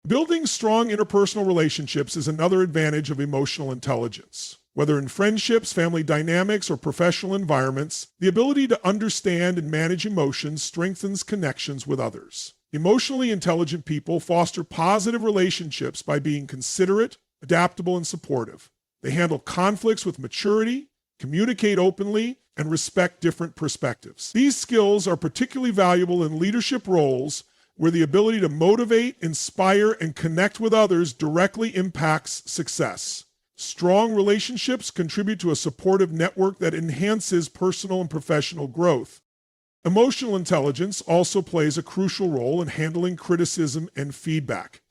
Building strong interpersonal relationships is another advantage of emotional intelligence. Whether in friendships, family dynamics, or professional environments, the ability to understand and manage emotions strengthens connections with others. Emotionally intelligent people foster positive relationships by being considerate, adaptable, and supportive. They handle conflicts with maturity, communicate openly, and respect different perspectives. These skills are particularly valuable in leadership roles where the ability to motivate, inspire, and connect with others directly impacts success. Strong relationships contribute to a supportive network that enhances personal and professional growth. Emotional intelligence also plays a crucial role in handling criticism and feedback.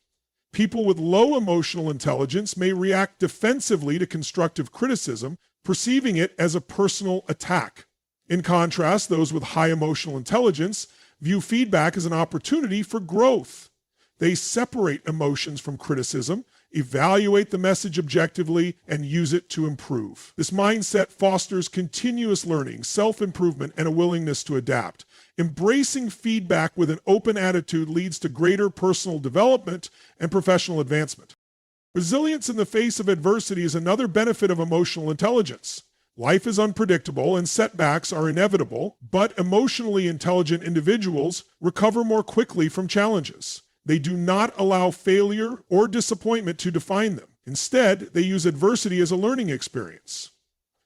People with low emotional intelligence may react defensively to constructive criticism, perceiving it as a personal attack. In contrast, those with high emotional intelligence view feedback as an opportunity for growth. They separate emotions from criticism, evaluate the message objectively, and use it to improve. This mindset fosters continuous learning, self-improvement, and a willingness to adapt. Embracing feedback with an open attitude leads to greater personal development and professional advancement. Resilience in the face of adversity is another benefit of emotional intelligence. Life is unpredictable and setbacks are inevitable, but emotionally intelligent individuals recover more quickly from challenges. They do not allow failure or disappointment to define them. Instead, they use adversity as a learning experience.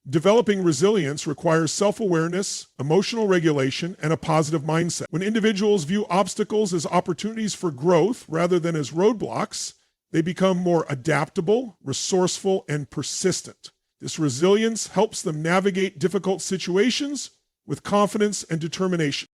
Developing resilience requires self-awareness, emotional regulation, and a positive mindset. When individuals view obstacles as opportunities for growth rather than as roadblocks, they become more adaptable, resourceful, and persistent. This resilience helps them navigate difficult situations with confidence and determination.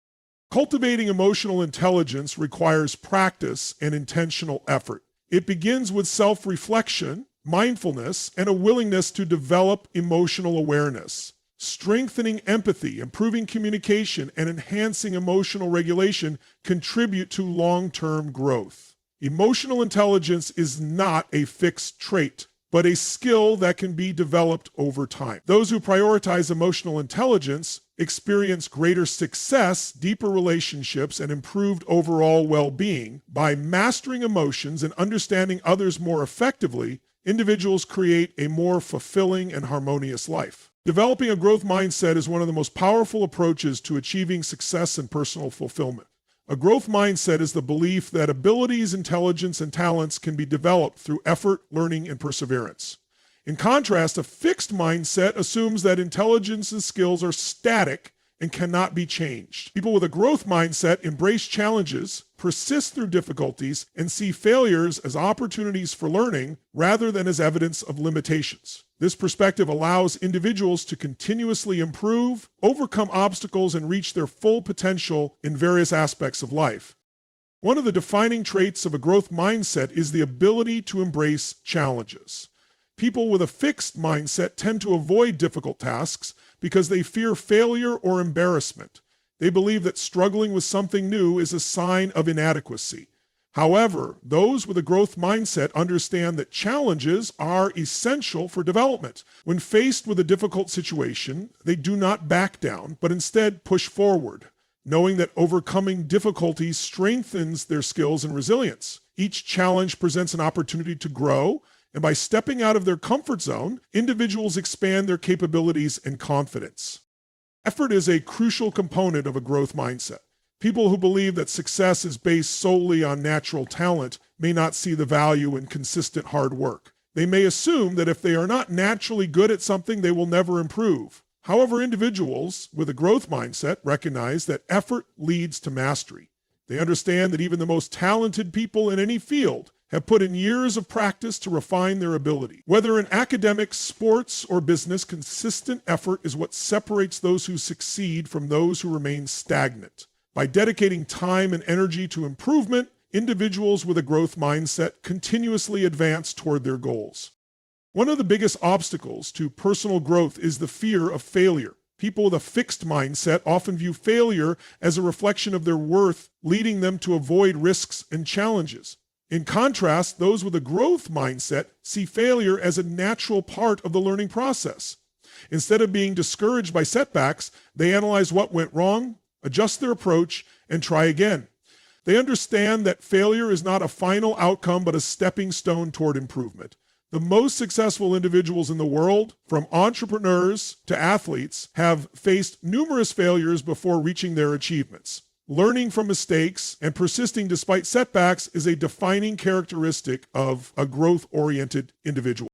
Cultivating emotional intelligence requires practice and intentional effort. It begins with self-reflection, mindfulness, and a willingness to develop emotional awareness. Strengthening empathy, improving communication, and enhancing emotional regulation contribute to long-term growth. Emotional intelligence is not a fixed trait, but a skill that can be developed over time. Those who prioritize emotional intelligence experience greater success, deeper relationships, and improved overall well-being. By mastering emotions and understanding others more effectively, individuals create a more fulfilling and harmonious life. Developing a growth mindset is one of the most powerful approaches to achieving success and personal fulfillment. A growth mindset is the belief that abilities, intelligence, and talents can be developed through effort, learning, and perseverance. In contrast, a fixed mindset assumes that intelligence and skills are static and cannot be changed. People with a growth mindset embrace challenges, persist through difficulties, and see failures as opportunities for learning rather than as evidence of limitations. This perspective allows individuals to continuously improve, overcome obstacles, and reach their full potential in various aspects of life. One of the defining traits of a growth mindset is the ability to embrace challenges. People with a fixed mindset tend to avoid difficult tasks because they fear failure or embarrassment. They believe that struggling with something new is a sign of inadequacy. However, those with a growth mindset understand that challenges are essential for development. When faced with a difficult situation, they do not back down, but instead push forward, knowing that overcoming difficulties strengthens their skills and resilience. Each challenge presents an opportunity to grow, and by stepping out of their comfort zone, individuals expand their capabilities and confidence. Effort is a crucial component of a growth mindset. People who believe that success is based solely on natural talent may not see the value in consistent hard work. They may assume that if they are not naturally good at something, they will never improve. However, individuals with a growth mindset recognize that effort leads to mastery. They understand that even the most talented people in any field have put in years of practice to refine their ability. Whether in academics, sports, or business, consistent effort is what separates those who succeed from those who remain stagnant. By dedicating time and energy to improvement, individuals with a growth mindset continuously advance toward their goals. One of the biggest obstacles to personal growth is the fear of failure. People with a fixed mindset often view failure as a reflection of their worth, leading them to avoid risks and challenges. In contrast, those with a growth mindset see failure as a natural part of the learning process. Instead of being discouraged by setbacks, they analyze what went wrong, adjust their approach, and try again. They understand that failure is not a final outcome, but a stepping stone toward improvement. The most successful individuals in the world, from entrepreneurs to athletes, have faced numerous failures before reaching their achievements. Learning from mistakes and persisting despite setbacks is a defining characteristic of a growth-oriented individual.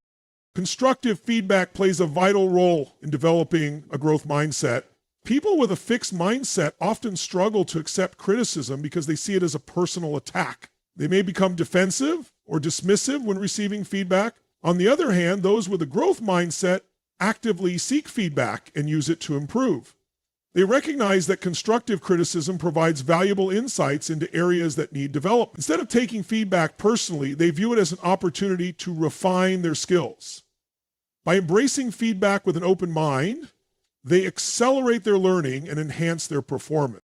Constructive feedback plays a vital role in developing a growth mindset. People with a fixed mindset often struggle to accept criticism because they see it as a personal attack. They may become defensive or dismissive when receiving feedback. On the other hand, those with a growth mindset actively seek feedback and use it to improve. They recognize that constructive criticism provides valuable insights into areas that need development. Instead of taking feedback personally, they view it as an opportunity to refine their skills. By embracing feedback with an open mind, they accelerate their learning and enhance their performance.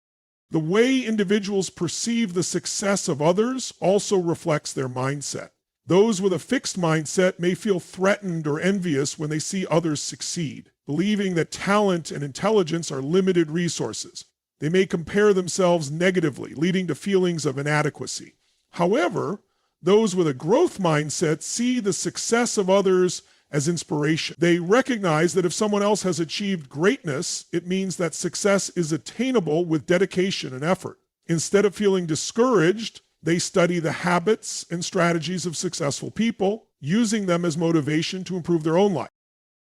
The way individuals perceive the success of others also reflects their mindset. Those with a fixed mindset may feel threatened or envious when they see others succeed, believing that talent and intelligence are limited resources. They may compare themselves negatively, leading to feelings of inadequacy. However, those with a growth mindset see the success of others as inspiration. They recognize that if someone else has achieved greatness, it means that success is attainable with dedication and effort. Instead of feeling discouraged, they study the habits and strategies of successful people, using them as motivation to improve their own life.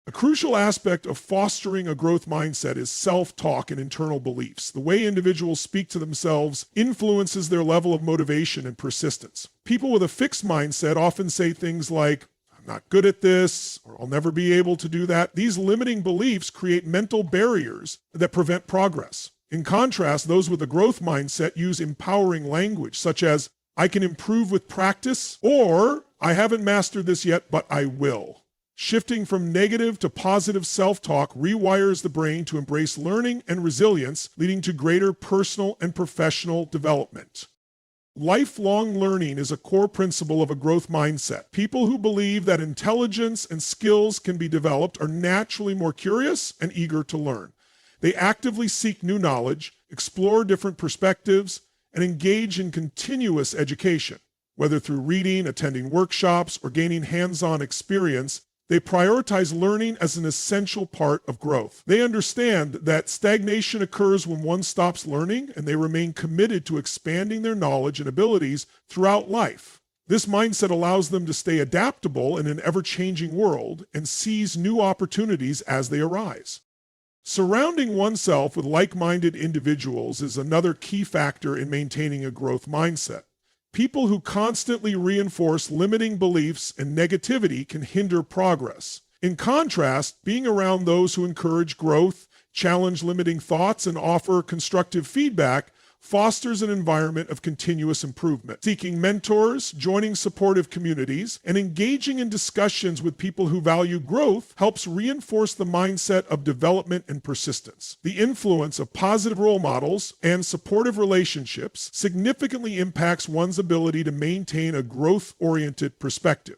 A crucial aspect of fostering a growth mindset is self-talk and internal beliefs. The way individuals speak to themselves influences their level of motivation and persistence. People with a fixed mindset often say things like, "I'm not good at this," or "I'll never be able to do that." These limiting beliefs create mental barriers that prevent progress. In contrast, those with a growth mindset use empowering language, such as, "I can improve with practice," or "I haven't mastered this yet, but I will." Shifting from negative to positive self-talk rewires the brain to embrace learning and resilience, leading to greater personal and professional development. Lifelong learning is a core principle of a growth mindset. People who believe that intelligence and skills can be developed are naturally more curious and eager to learn. They actively seek new knowledge, explore different perspectives, and engage in continuous education. Whether through reading, attending workshops, or gaining hands-on experience, they prioritize learning as an essential part of growth. They understand that stagnation occurs when one stops learning, and they remain committed to expanding their knowledge and abilities throughout life. This mindset allows them to stay adaptable in an ever-changing world and seize new opportunities as they arise. Surrounding oneself with like-minded individuals is another key factor in maintaining a growth mindset. People who constantly reinforce limiting beliefs and negativity can hinder progress. In contrast, being around those who encourage growth, challenge limiting thoughts, and offer constructive feedback fosters an environment of continuous improvement. Seeking mentors, joining supportive communities, and engaging in discussions with people who value growth helps reinforce the mindset of development and persistence. The influence of positive role models and supportive relationships significantly impacts one's ability to maintain a growth-oriented perspective.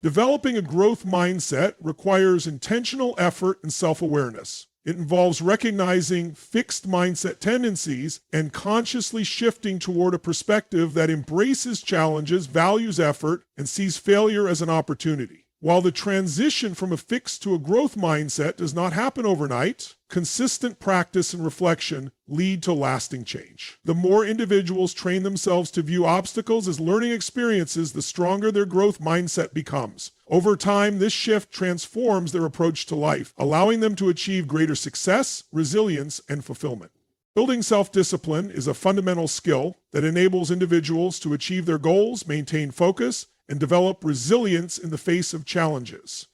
Developing a growth mindset requires intentional effort and self-awareness. It involves recognizing fixed mindset tendencies and consciously shifting toward a perspective that embraces challenges, values effort, and sees failure as an opportunity. While the transition from a fixed to a growth mindset does not happen overnight, consistent practice and reflection lead to lasting change. The more individuals train themselves to view obstacles as learning experiences, the stronger their growth mindset becomes. Over time, this shift transforms their approach to life, allowing them to achieve greater success, resilience, and fulfillment. Building self-discipline is a fundamental skill that enables individuals to achieve their goals, maintain focus, and develop resilience in the face of challenges.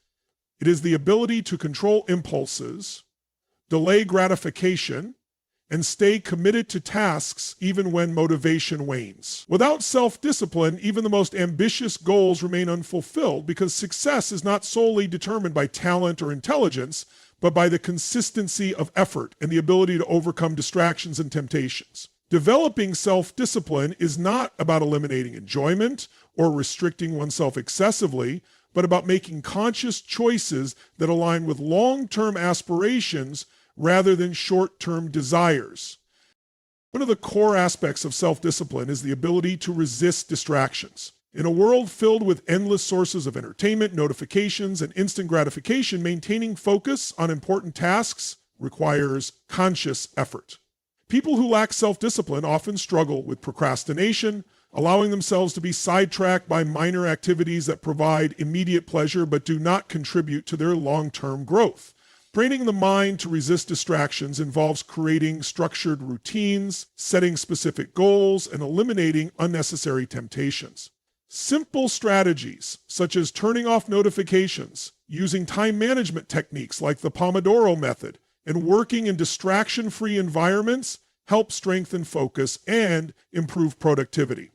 It is the ability to control impulses, delay gratification, and stay committed to tasks even when motivation wanes. Without self-discipline, even the most ambitious goals remain unfulfilled because success is not solely determined by talent or intelligence, but by the consistency of effort and the ability to overcome distractions and temptations. Developing self-discipline is not about eliminating enjoyment or restricting oneself excessively, but about making conscious choices that align with long-term aspirations rather than short-term desires. One of the core aspects of self-discipline is the ability to resist distractions. In a world filled with endless sources of entertainment, notifications, and instant gratification, maintaining focus on important tasks requires conscious effort. People who lack self-discipline often struggle with procrastination, allowing themselves to be sidetracked by minor activities that provide immediate pleasure but do not contribute to their long-term growth. Training the mind to resist distractions involves creating structured routines, setting specific goals, and eliminating unnecessary temptations. Simple strategies, such as turning off notifications, using time management techniques like the Pomodoro method, and working in distraction-free environments, help strengthen focus and improve productivity.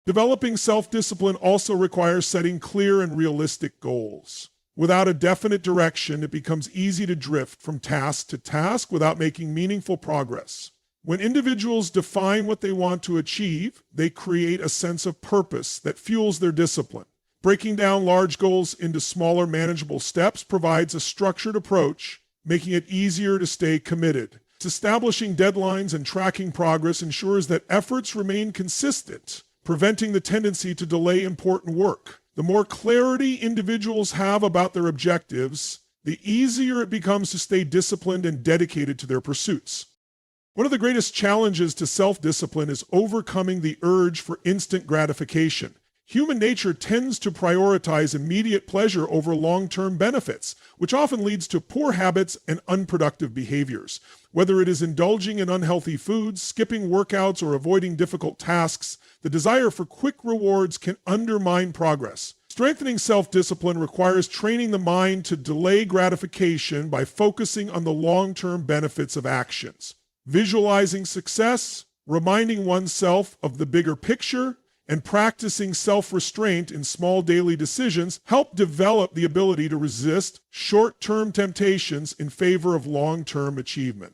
Developing self-discipline also requires setting clear and realistic goals. Without a definite direction, it becomes easy to drift from task to task without making meaningful progress. When individuals define what they want to achieve, they create a sense of purpose that fuels their discipline. Breaking down large goals into smaller, manageable steps provides a structured approach, making it easier to stay committed. Establishing deadlines and tracking progress ensures that efforts remain consistent, preventing the tendency to delay important work. The more clarity individuals have about their objectives, the easier it becomes to stay disciplined and dedicated to their pursuits. One of the greatest challenges to self-discipline is overcoming the urge for instant gratification. Human nature tends to prioritize immediate pleasure over long-term benefits, which often leads to poor habits and unproductive behaviors. Whether it is indulging in unhealthy foods, skipping workouts, or avoiding difficult tasks, the desire for quick rewards can undermine progress. Strengthening self-discipline requires training the mind to delay gratification by focusing on the long-term benefits of actions. Visualizing success, reminding oneself of the bigger picture, and practicing self-restraint in small daily decisions help develop the ability to resist short-term temptations in favor of long-term achievement.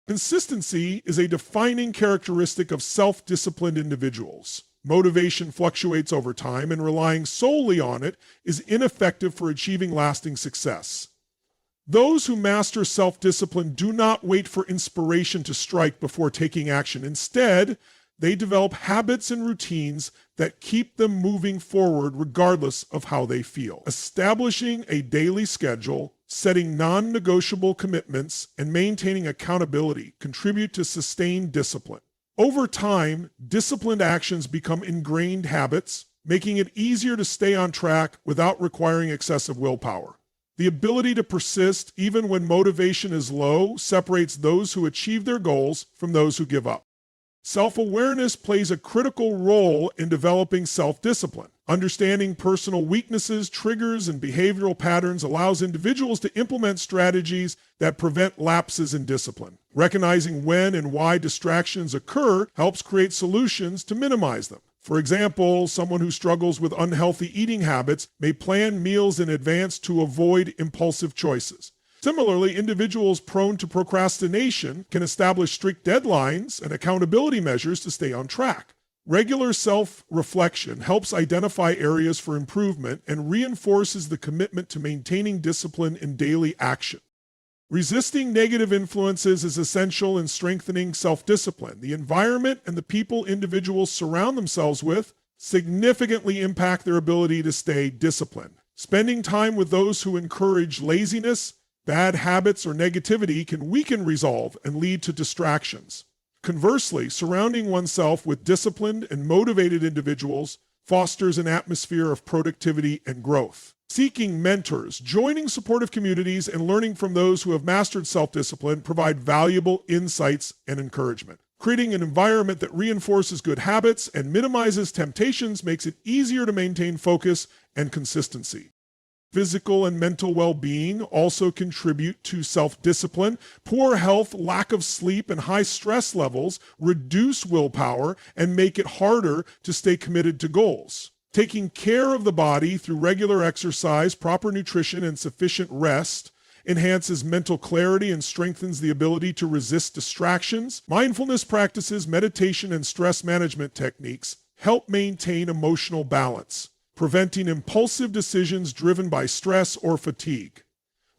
Consistency is a defining characteristic of self-disciplined individuals. Motivation fluctuates over time, and relying solely on it is ineffective for achieving lasting success. Those who master self-discipline do not wait for inspiration to strike before taking action. Instead, they develop habits and routines that keep them moving forward regardless of how they feel. Establishing a daily schedule, setting non-negotiable commitments, and maintaining accountability contribute to sustained discipline. Over time, disciplined actions become ingrained habits, making it easier to stay on track without requiring excessive willpower. The ability to persist even when motivation is low separates those who achieve their goals from those who give up. Self-awareness plays a critical role in developing self-discipline. Understanding personal weaknesses, triggers, and behavioral patterns allows individuals to implement strategies that prevent lapses in discipline. Recognizing when and why distractions occur helps create solutions to minimize them. For example, someone who struggles with unhealthy eating habits may plan meals in advance to avoid impulsive choices. Similarly, individuals prone to procrastination can establish strict deadlines and accountability measures to stay on track. Regular self-reflection helps identify areas for improvement and reinforces the commitment to maintaining discipline in daily action. Resisting negative influences is essential in strengthening self-discipline. The environment and the people individuals surround themselves with significantly impact their ability to stay disciplined. Spending time with those who encourage laziness, bad habits, or negativity can weaken resolve and lead to distractions. Conversely, surrounding oneself with disciplined and motivated individuals fosters an atmosphere of productivity and growth. Seeking mentors, joining supportive communities, and learning from those who have mastered self-discipline provide valuable insights and encouragement. Creating an environment that reinforces good habits and minimizes temptations makes it easier to maintain focus and consistency. Physical and mental well-being also contribute to self-discipline. Poor health, lack of sleep, and high stress levels reduce willpower and make it harder to stay committed to goals. Taking care of the body through regular exercise, proper nutrition, and sufficient rest enhances mental clarity and strengthens the ability to resist distractions. Mindfulness practices, meditation, and stress management techniques help maintain emotional balance, preventing impulsive decisions driven by stress or fatigue.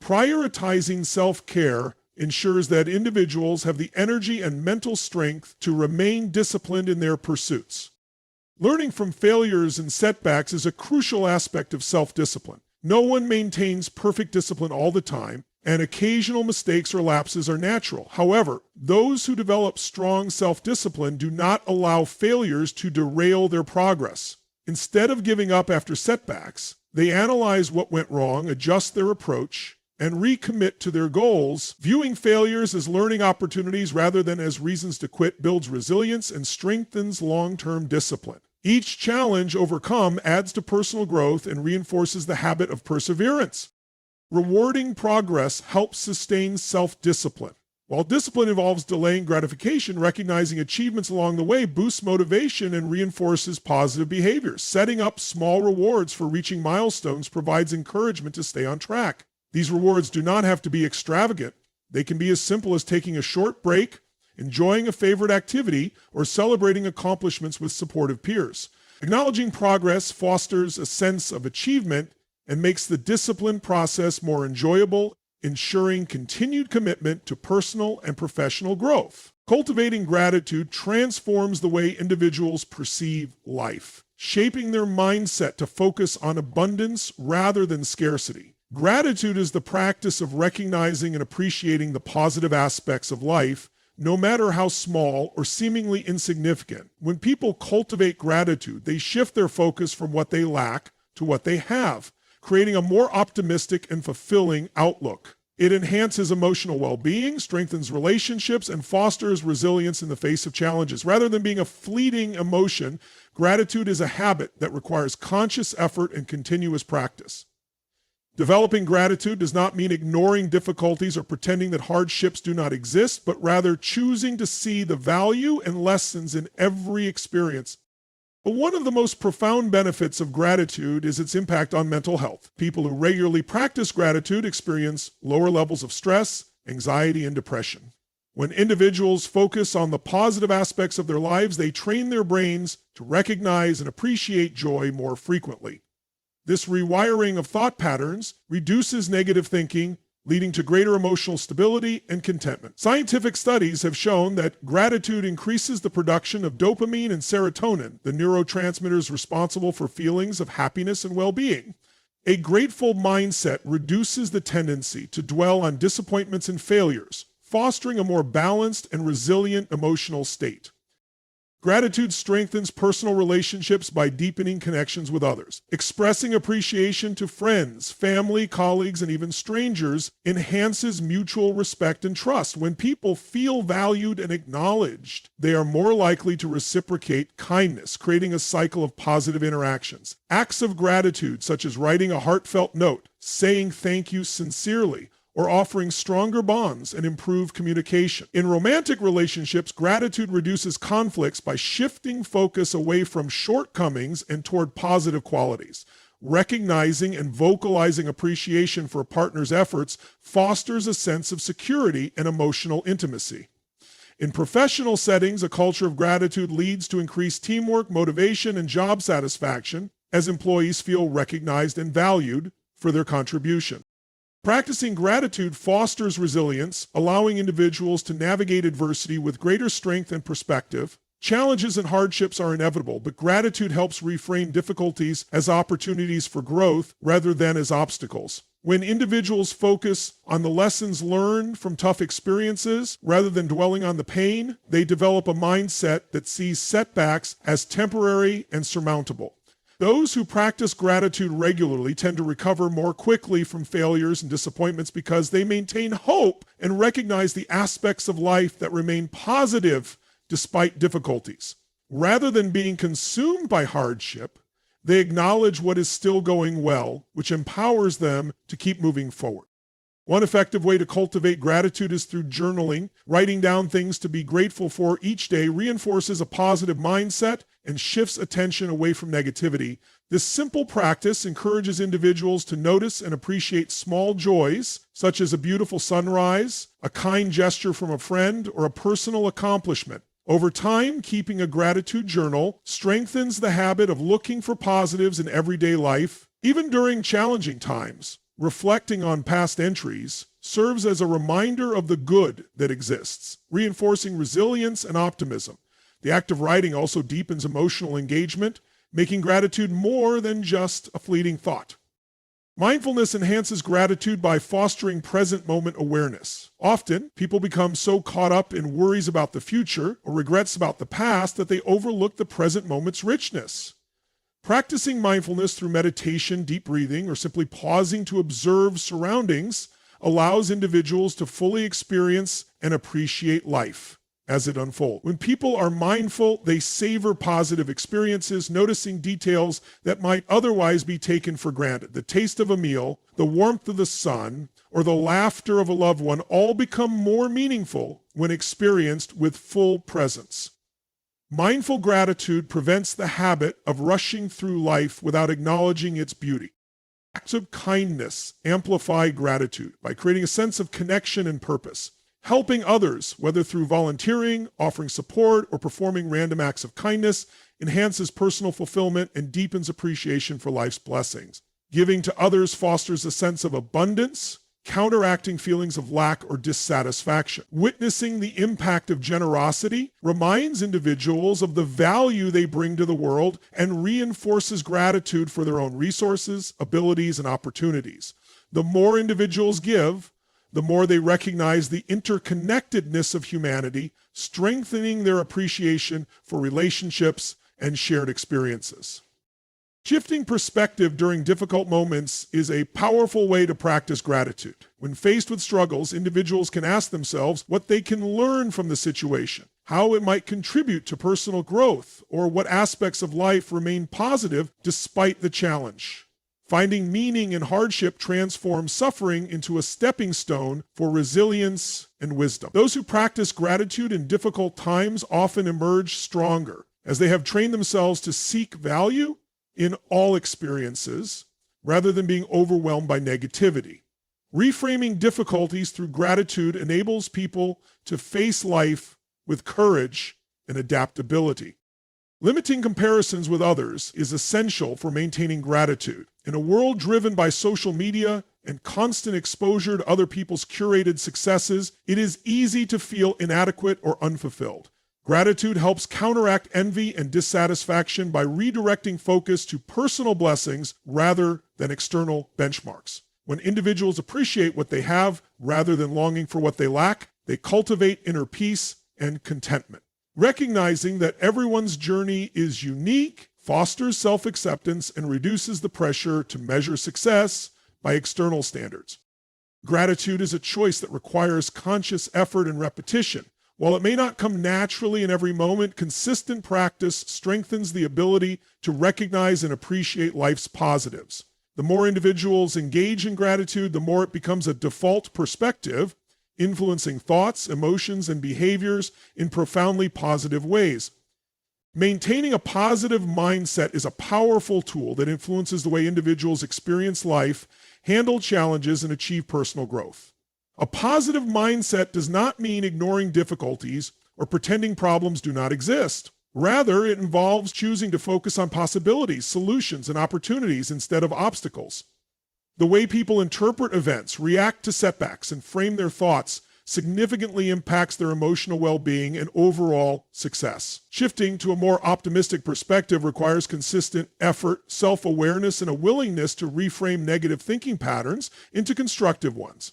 Prioritizing self-care ensures that individuals have the energy and mental strength to remain disciplined in their pursuits. Learning from failures and setbacks is a crucial aspect of self-discipline. No one maintains perfect discipline all the time, and occasional mistakes or lapses are natural. However, those who develop strong self-discipline do not allow failures to derail their progress. Instead of giving up after setbacks, they analyze what went wrong, adjust their approach, and recommit to their goals. Viewing failures as learning opportunities rather than as reasons to quit builds resilience and strengthens long-term discipline. Each challenge overcome adds to personal growth and reinforces the habit of perseverance. Rewarding progress helps sustain self-discipline. While discipline involves delaying gratification, recognizing achievements along the way boosts motivation and reinforces positive behaviors. Setting up small rewards for reaching milestones provides encouragement to stay on track. These rewards do not have to be extravagant. They can be as simple as taking a short break, enjoying a favorite activity, or celebrating accomplishments with supportive peers. Acknowledging progress fosters a sense of achievement and makes the discipline process more enjoyable, ensuring continued commitment to personal and professional growth. Cultivating gratitude transforms the way individuals perceive life, shaping their mindset to focus on abundance rather than scarcity. Gratitude is the practice of recognizing and appreciating the positive aspects of life, no matter how small or seemingly insignificant. When people cultivate gratitude, they shift their focus from what they lack to what they have, creating a more optimistic and fulfilling outlook. It enhances emotional well-being, strengthens relationships, and fosters resilience in the face of challenges. Rather than being a fleeting emotion, gratitude is a habit that requires conscious effort and continuous practice. Developing gratitude does not mean ignoring difficulties or pretending that hardships do not exist, but rather choosing to see the value and lessons in every experience. But one of the most profound benefits of gratitude is its impact on mental health. People who regularly practice gratitude experience lower levels of stress, anxiety, and depression. When individuals focus on the positive aspects of their lives, they train their brains to recognize and appreciate joy more frequently. This rewiring of thought patterns reduces negative thinking, leading to greater emotional stability and contentment. Scientific studies have shown that gratitude increases the production of dopamine and serotonin, the neurotransmitters responsible for feelings of happiness and well-being. A grateful mindset reduces the tendency to dwell on disappointments and failures, fostering a more balanced and resilient emotional state. Gratitude strengthens personal relationships by deepening connections with others. Expressing appreciation to friends, family, colleagues, and even strangers enhances mutual respect and trust. When people feel valued and acknowledged, they are more likely to reciprocate kindness, creating a cycle of positive interactions. Acts of gratitude, such as writing a heartfelt note, saying thank you sincerely, or offering stronger bonds and improved communication. In romantic relationships, gratitude reduces conflicts by shifting focus away from shortcomings and toward positive qualities. Recognizing and vocalizing appreciation for a partner's efforts fosters a sense of security and emotional intimacy. In professional settings, a culture of gratitude leads to increased teamwork, motivation, and job satisfaction as employees feel recognized and valued for their contribution. Practicing gratitude fosters resilience, allowing individuals to navigate adversity with greater strength and perspective. Challenges and hardships are inevitable, but gratitude helps reframe difficulties as opportunities for growth rather than as obstacles. When individuals focus on the lessons learned from tough experiences rather than dwelling on the pain, they develop a mindset that sees setbacks as temporary and surmountable. Those who practice gratitude regularly tend to recover more quickly from failures and disappointments because they maintain hope and recognize the aspects of life that remain positive despite difficulties. Rather than being consumed by hardship, they acknowledge what is still going well, which empowers them to keep moving forward. One effective way to cultivate gratitude is through journaling. Writing down things to be grateful for each day reinforces a positive mindset and shifts attention away from negativity. This simple practice encourages individuals to notice and appreciate small joys, such as a beautiful sunrise, a kind gesture from a friend, or a personal accomplishment. Over time, keeping a gratitude journal strengthens the habit of looking for positives in everyday life, even during challenging times. Reflecting on past entries serves as a reminder of the good that exists, reinforcing resilience and optimism. The act of writing also deepens emotional engagement, making gratitude more than just a fleeting thought. Mindfulness enhances gratitude by fostering present moment awareness. Often, people become so caught up in worries about the future or regrets about the past that they overlook the present moment's richness. Practicing mindfulness through meditation, deep breathing, or simply pausing to observe surroundings allows individuals to fully experience and appreciate life as it unfolds. When people are mindful, they savor positive experiences, noticing details that might otherwise be taken for granted. The taste of a meal, the warmth of the sun, or the laughter of a loved one all become more meaningful when experienced with full presence. Mindful gratitude prevents the habit of rushing through life without acknowledging its beauty. Acts of kindness amplify gratitude by creating a sense of connection and purpose. Helping others, whether through volunteering, offering support, or performing random acts of kindness, enhances personal fulfillment and deepens appreciation for life's blessings. Giving to others fosters a sense of abundance, counteracting feelings of lack or dissatisfaction. Witnessing the impact of generosity reminds individuals of the value they bring to the world and reinforces gratitude for their own resources, abilities, and opportunities. The more individuals give, the more they recognize the interconnectedness of humanity, strengthening their appreciation for relationships and shared experiences. Shifting perspective during difficult moments is a powerful way to practice gratitude. When faced with struggles, individuals can ask themselves what they can learn from the situation, how it might contribute to personal growth, or what aspects of life remain positive despite the challenge. Finding meaning in hardship transforms suffering into a stepping stone for resilience and wisdom. Those who practice gratitude in difficult times often emerge stronger, as they have trained themselves to seek value in all experiences rather than being overwhelmed by negativity. Reframing difficulties through gratitude enables people to face life with courage and adaptability. Limiting comparisons with others is essential for maintaining gratitude. In a world driven by social media and constant exposure to other people's curated successes, it is easy to feel inadequate or unfulfilled. Gratitude helps counteract envy and dissatisfaction by redirecting focus to personal blessings rather than external benchmarks. When individuals appreciate what they have rather than longing for what they lack, they cultivate inner peace and contentment. Recognizing that everyone's journey is unique fosters self-acceptance and reduces the pressure to measure success by external standards. Gratitude is a choice that requires conscious effort and repetition. While it may not come naturally in every moment, consistent practice strengthens the ability to recognize and appreciate life's positives. The more individuals engage in gratitude, the more it becomes a default perspective, influencing thoughts, emotions, and behaviors in profoundly positive ways. Maintaining a positive mindset is a powerful tool that influences the way individuals experience life, handle challenges, and achieve personal growth. A positive mindset does not mean ignoring difficulties or pretending problems do not exist. Rather, it involves choosing to focus on possibilities, solutions, and opportunities instead of obstacles. The way people interpret events, react to setbacks, and frame their thoughts significantly impacts their emotional well-being and overall success. Shifting to a more optimistic perspective requires consistent effort, self-awareness, and a willingness to reframe negative thinking patterns into constructive ones.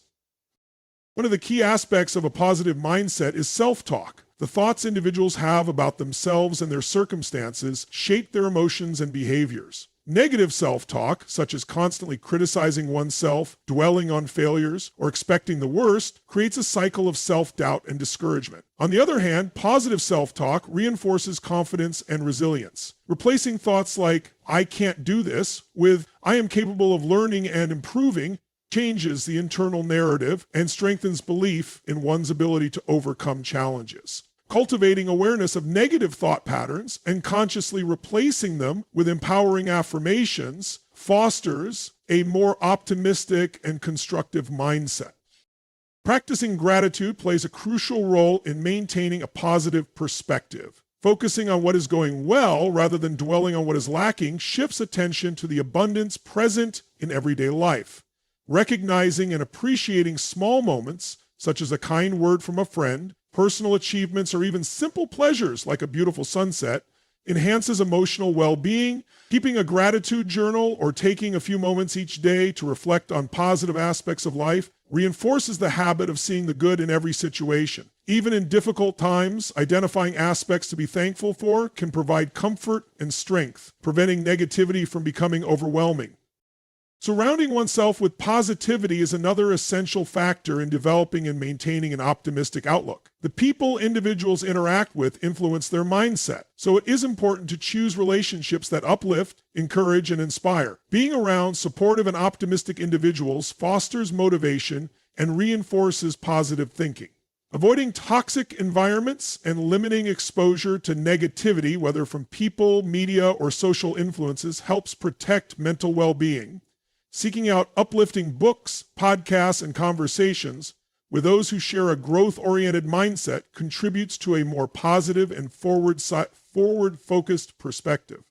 One of the key aspects of a positive mindset is self-talk. The thoughts individuals have about themselves and their circumstances shape their emotions and behaviors. Negative self-talk, such as constantly criticizing oneself, dwelling on failures, or expecting the worst, creates a cycle of self-doubt and discouragement. On the other hand, positive self-talk reinforces confidence and resilience. Replacing thoughts like, "I can't do this," with, "I am capable of learning and improving," changes the internal narrative and strengthens belief in one's ability to overcome challenges. Cultivating awareness of negative thought patterns and consciously replacing them with empowering affirmations fosters a more optimistic and constructive mindset. Practicing gratitude plays a crucial role in maintaining a positive perspective. Focusing on what is going well rather than dwelling on what is lacking shifts attention to the abundance present in everyday life. Recognizing and appreciating small moments, such as a kind word from a friend, personal achievements, or even simple pleasures like a beautiful sunset, enhances emotional well-being. Keeping a gratitude journal or taking a few moments each day to reflect on positive aspects of life reinforces the habit of seeing the good in every situation. Even in difficult times, identifying aspects to be thankful for can provide comfort and strength, preventing negativity from becoming overwhelming. Surrounding oneself with positivity is another essential factor in developing and maintaining an optimistic outlook. The people individuals interact with influence their mindset, so it is important to choose relationships that uplift, encourage, and inspire. Being around supportive and optimistic individuals fosters motivation and reinforces positive thinking. Avoiding toxic environments and limiting exposure to negativity, whether from people, media, or social influences, helps protect mental well-being. Seeking out uplifting books, podcasts, and conversations with those who share a growth-oriented mindset contributes to a more positive and forward-focused perspective.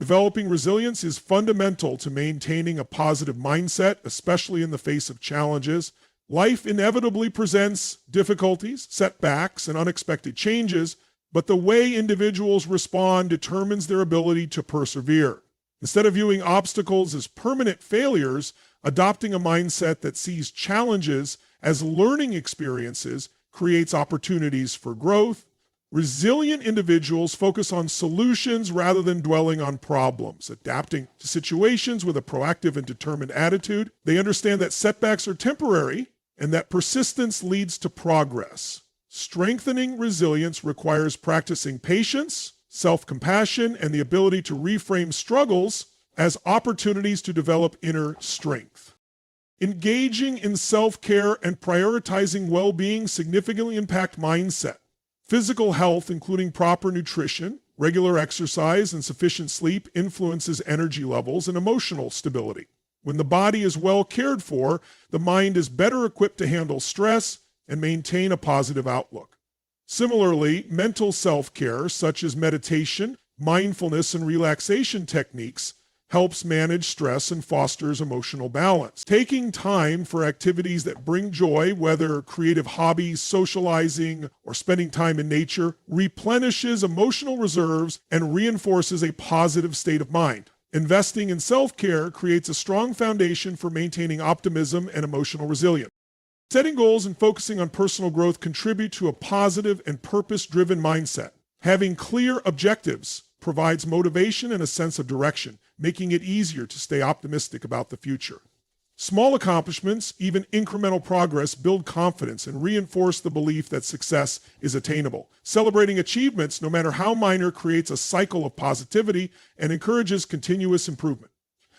Developing resilience is fundamental to maintaining a positive mindset, especially in the face of challenges. Life inevitably presents difficulties, setbacks, and unexpected changes, but the way individuals respond determines their ability to persevere. Instead of viewing obstacles as permanent failures, adopting a mindset that sees challenges as learning experiences creates opportunities for growth. Resilient individuals focus on solutions rather than dwelling on problems, adapting to situations with a proactive and determined attitude. They understand that setbacks are temporary and that persistence leads to progress. Strengthening resilience requires practicing patience, self-compassion, and the ability to reframe struggles as opportunities to develop inner strength. Engaging in self-care and prioritizing well-being significantly impact mindset. Physical health, including proper nutrition, regular exercise, and sufficient sleep, influences energy levels and emotional stability. When the body is well cared for, the mind is better equipped to handle stress and maintain a positive outlook. Similarly, mental self-care, such as meditation, mindfulness, and relaxation techniques, helps manage stress and fosters emotional balance. Taking time for activities that bring joy, whether creative hobbies, socializing, or spending time in nature, replenishes emotional reserves and reinforces a positive state of mind. Investing in self-care creates a strong foundation for maintaining optimism and emotional resilience. Setting goals and focusing on personal growth contribute to a positive and purpose-driven mindset. Having clear objectives provides motivation and a sense of direction, making it easier to stay optimistic about the future. Small accomplishments, even incremental progress, build confidence and reinforce the belief that success is attainable. Celebrating achievements, no matter how minor, creates a cycle of positivity and encourages continuous improvement.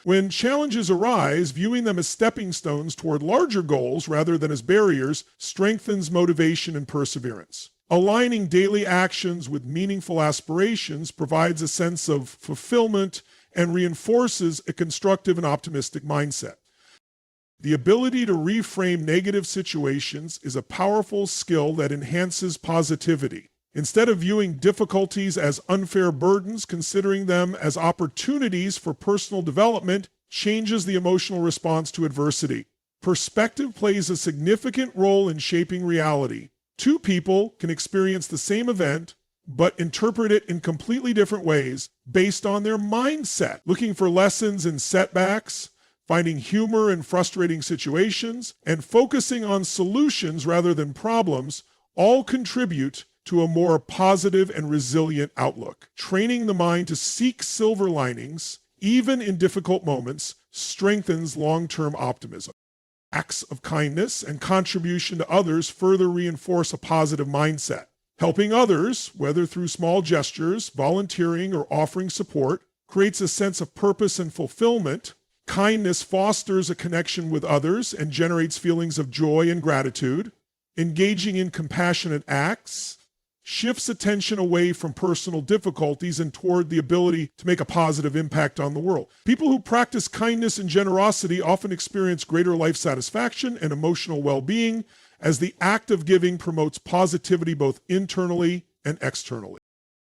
When challenges arise, viewing them as stepping stones toward larger goals rather than as barriers strengthens motivation and perseverance. Aligning daily actions with meaningful aspirations provides a sense of fulfillment and reinforces a constructive and optimistic mindset. The ability to reframe negative situations is a powerful skill that enhances positivity. Instead of viewing difficulties as unfair burdens, considering them as opportunities for personal development changes the emotional response to adversity. Perspective plays a significant role in shaping reality. Two people can experience the same event, but interpret it in completely different ways based on their mindset. Looking for lessons in setbacks, finding humor in frustrating situations, and focusing on solutions rather than problems all contribute to a more positive and resilient outlook. Training the mind to seek silver linings, even in difficult moments, strengthens long-term optimism. Acts of kindness and contribution to others further reinforce a positive mindset. Helping others, whether through small gestures, volunteering, or offering support, creates a sense of purpose and fulfillment. Kindness fosters a connection with others and generates feelings of joy and gratitude. Engaging in compassionate acts shifts attention away from personal difficulties and toward the ability to make a positive impact on the world. People who practice kindness and generosity often experience greater life satisfaction and emotional well-being, as the act of giving promotes positivity both internally and externally.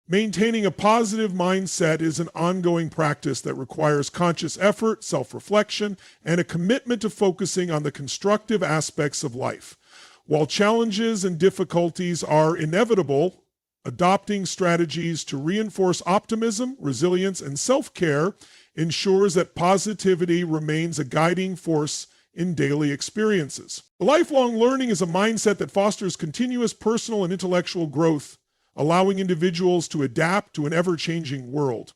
Maintaining a positive mindset is an ongoing practice that requires conscious effort, self-reflection, and a commitment to focusing on the constructive aspects of life. While challenges and difficulties are inevitable, Adopting strategies to reinforce optimism, resilience, and self-care ensures that positivity remains a guiding force in daily experiences. Lifelong learning is a mindset that fosters continuous personal and intellectual growth, allowing individuals to adapt to an ever-changing world.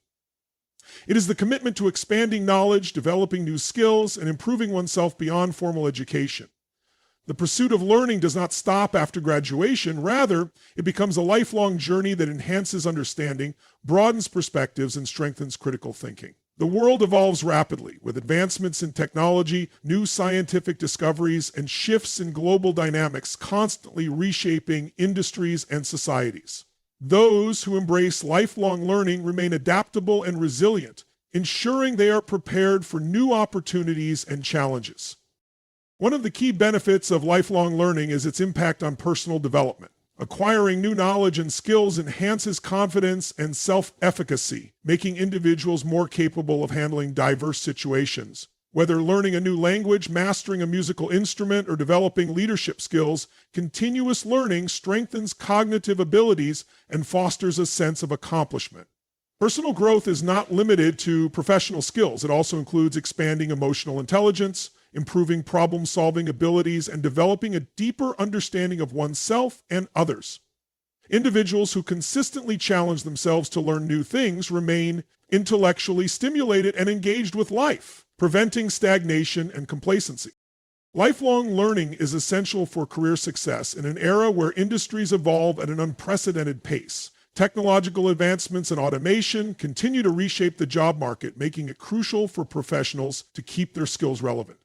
It is the commitment to expanding knowledge, developing new skills, and improving oneself beyond formal education. The pursuit of learning does not stop after graduation. Rather, it becomes a lifelong journey that enhances understanding, broadens perspectives, and strengthens critical thinking. The world evolves rapidly, with advancements in technology, new scientific discoveries, and shifts in global dynamics constantly reshaping industries and societies. Those who embrace lifelong learning remain adaptable and resilient, ensuring they are prepared for new opportunities and challenges. One of the key benefits of lifelong learning is its impact on personal development. Acquiring new knowledge and skills enhances confidence and self-efficacy, making individuals more capable of handling diverse situations. Whether learning a new language, mastering a musical instrument, or developing leadership skills, continuous learning strengthens cognitive abilities and fosters a sense of accomplishment. Personal growth is not limited to professional skills. It also includes expanding emotional intelligence, improving problem-solving abilities, and developing a deeper understanding of oneself and others. Individuals who consistently challenge themselves to learn new things remain intellectually stimulated and engaged with life, preventing stagnation and complacency. Lifelong learning is essential for career success in an era where industries evolve at an unprecedented pace. Technological advancements and automation continue to reshape the job market, making it crucial for professionals to keep their skills relevant.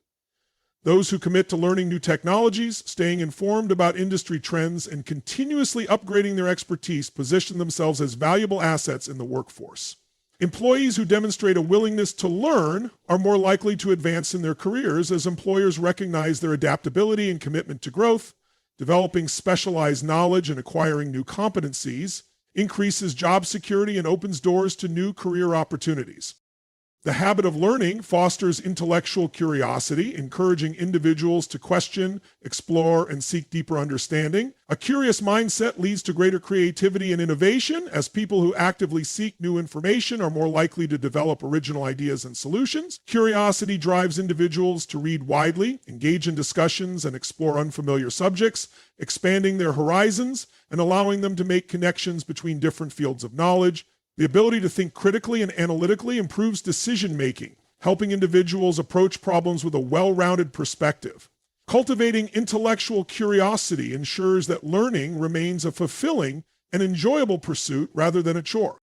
Those who commit to learning new technologies, staying informed about industry trends, and continuously upgrading their expertise position themselves as valuable assets in the workforce. Employees who demonstrate a willingness to learn are more likely to advance in their careers as employers recognize their adaptability and commitment to growth. Developing specialized knowledge and acquiring new competencies increases job security and opens doors to new career opportunities. The habit of learning fosters intellectual curiosity, encouraging individuals to question, explore, and seek deeper understanding. A curious mindset leads to greater creativity and innovation, as people who actively seek new information are more likely to develop original ideas and solutions. Curiosity drives individuals to read widely, engage in discussions, and explore unfamiliar subjects, expanding their horizons and allowing them to make connections between different fields of knowledge. The ability to think critically and analytically improves decision-making, helping individuals approach problems with a well-rounded perspective. Cultivating intellectual curiosity ensures that learning remains a fulfilling and enjoyable pursuit rather than a chore.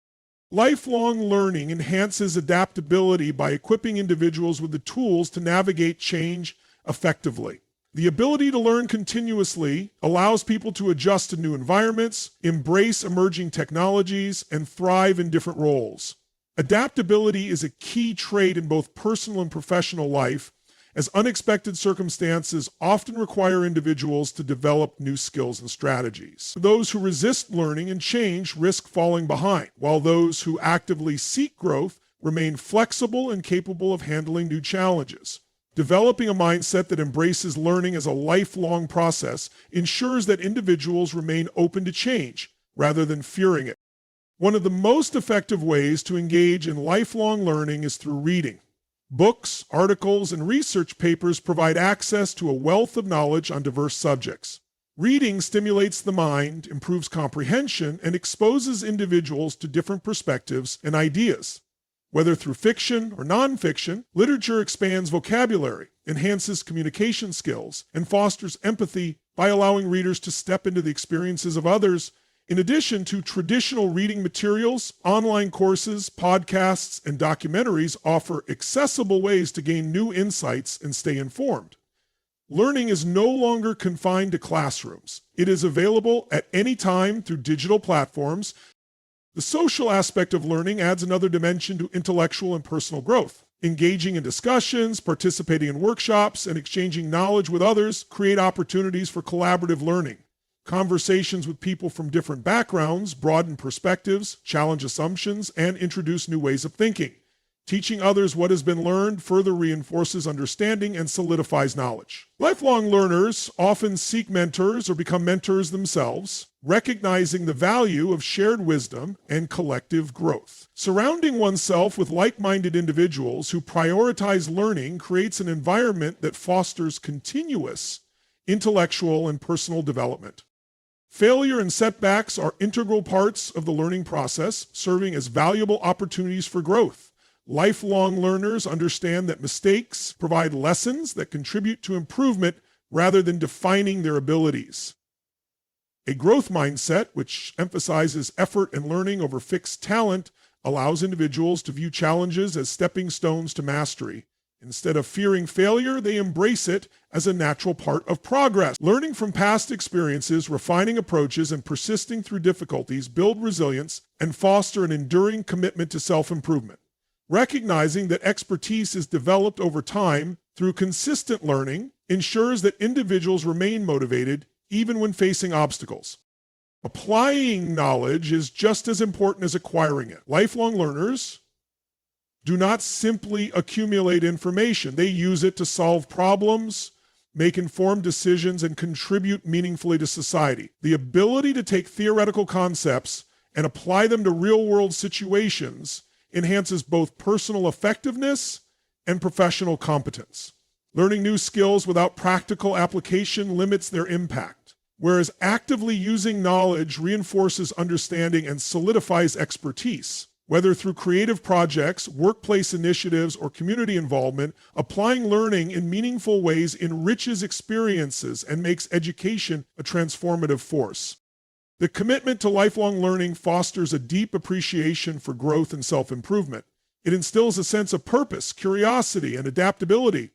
Lifelong learning enhances adaptability by equipping individuals with the tools to navigate change effectively. The ability to learn continuously allows people to adjust to new environments, embrace emerging technologies, and thrive in different roles. Adaptability is a key trait in both personal and professional life, as unexpected circumstances often require individuals to develop new skills and strategies. Those who resist learning and change risk falling behind, while those who actively seek growth remain flexible and capable of handling new challenges. Developing a mindset that embraces learning as a lifelong process ensures that individuals remain open to change rather than fearing it. One of the most effective ways to engage in lifelong learning is through reading. Books, articles, and research papers provide access to a wealth of knowledge on diverse subjects. Reading stimulates the mind, improves comprehension, and exposes individuals to different perspectives and ideas. Whether through fiction or nonfiction, literature expands vocabulary, enhances communication skills, and fosters empathy by allowing readers to step into the experiences of others. In addition to traditional reading materials, online courses, podcasts, and documentaries offer accessible ways to gain new insights and stay informed. Learning is no longer confined to classrooms. It is available at any time through digital platforms. The social aspect of learning adds another dimension to intellectual and personal growth. Engaging in discussions, participating in workshops, and exchanging knowledge with others create opportunities for collaborative learning. Conversations with people from different backgrounds broaden perspectives, challenge assumptions, and introduce new ways of thinking. Teaching others what has been learned further reinforces understanding and solidifies knowledge. Lifelong learners often seek mentors or become mentors themselves, recognizing the value of shared wisdom and collective growth. Surrounding oneself with like-minded individuals who prioritize learning creates an environment that fosters continuous intellectual and personal development. Failure and setbacks are integral parts of the learning process, serving as valuable opportunities for growth. Lifelong learners understand that mistakes provide lessons that contribute to improvement rather than defining their abilities. A growth mindset, which emphasizes effort and learning over fixed talent, allows individuals to view challenges as stepping stones to mastery. Instead of fearing failure, they embrace it as a natural part of progress. Learning from past experiences, refining approaches, and persisting through difficulties build resilience and foster an enduring commitment to self-improvement. Recognizing that expertise is developed over time through consistent learning ensures that individuals remain motivated even when facing obstacles. Applying knowledge is just as important as acquiring it. Lifelong learners do not simply accumulate information. They use it to solve problems, make informed decisions, and contribute meaningfully to society. The ability to take theoretical concepts and apply them to real-world situations enhances both personal effectiveness and professional competence. Learning new skills without practical application limits their impact, whereas actively using knowledge reinforces understanding and solidifies expertise. Whether through creative projects, workplace initiatives, or community involvement, applying learning in meaningful ways enriches experiences and makes education a transformative force. The commitment to lifelong learning fosters a deep appreciation for growth and self-improvement. It instills a sense of purpose, curiosity, and adaptability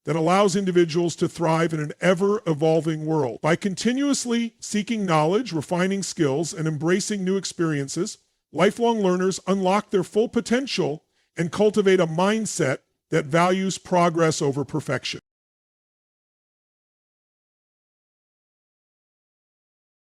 that allows individuals to thrive in an ever-evolving world. By continuously seeking knowledge, refining skills, and embracing new experiences, lifelong learners unlock their full potential and cultivate a mindset that values progress over perfection.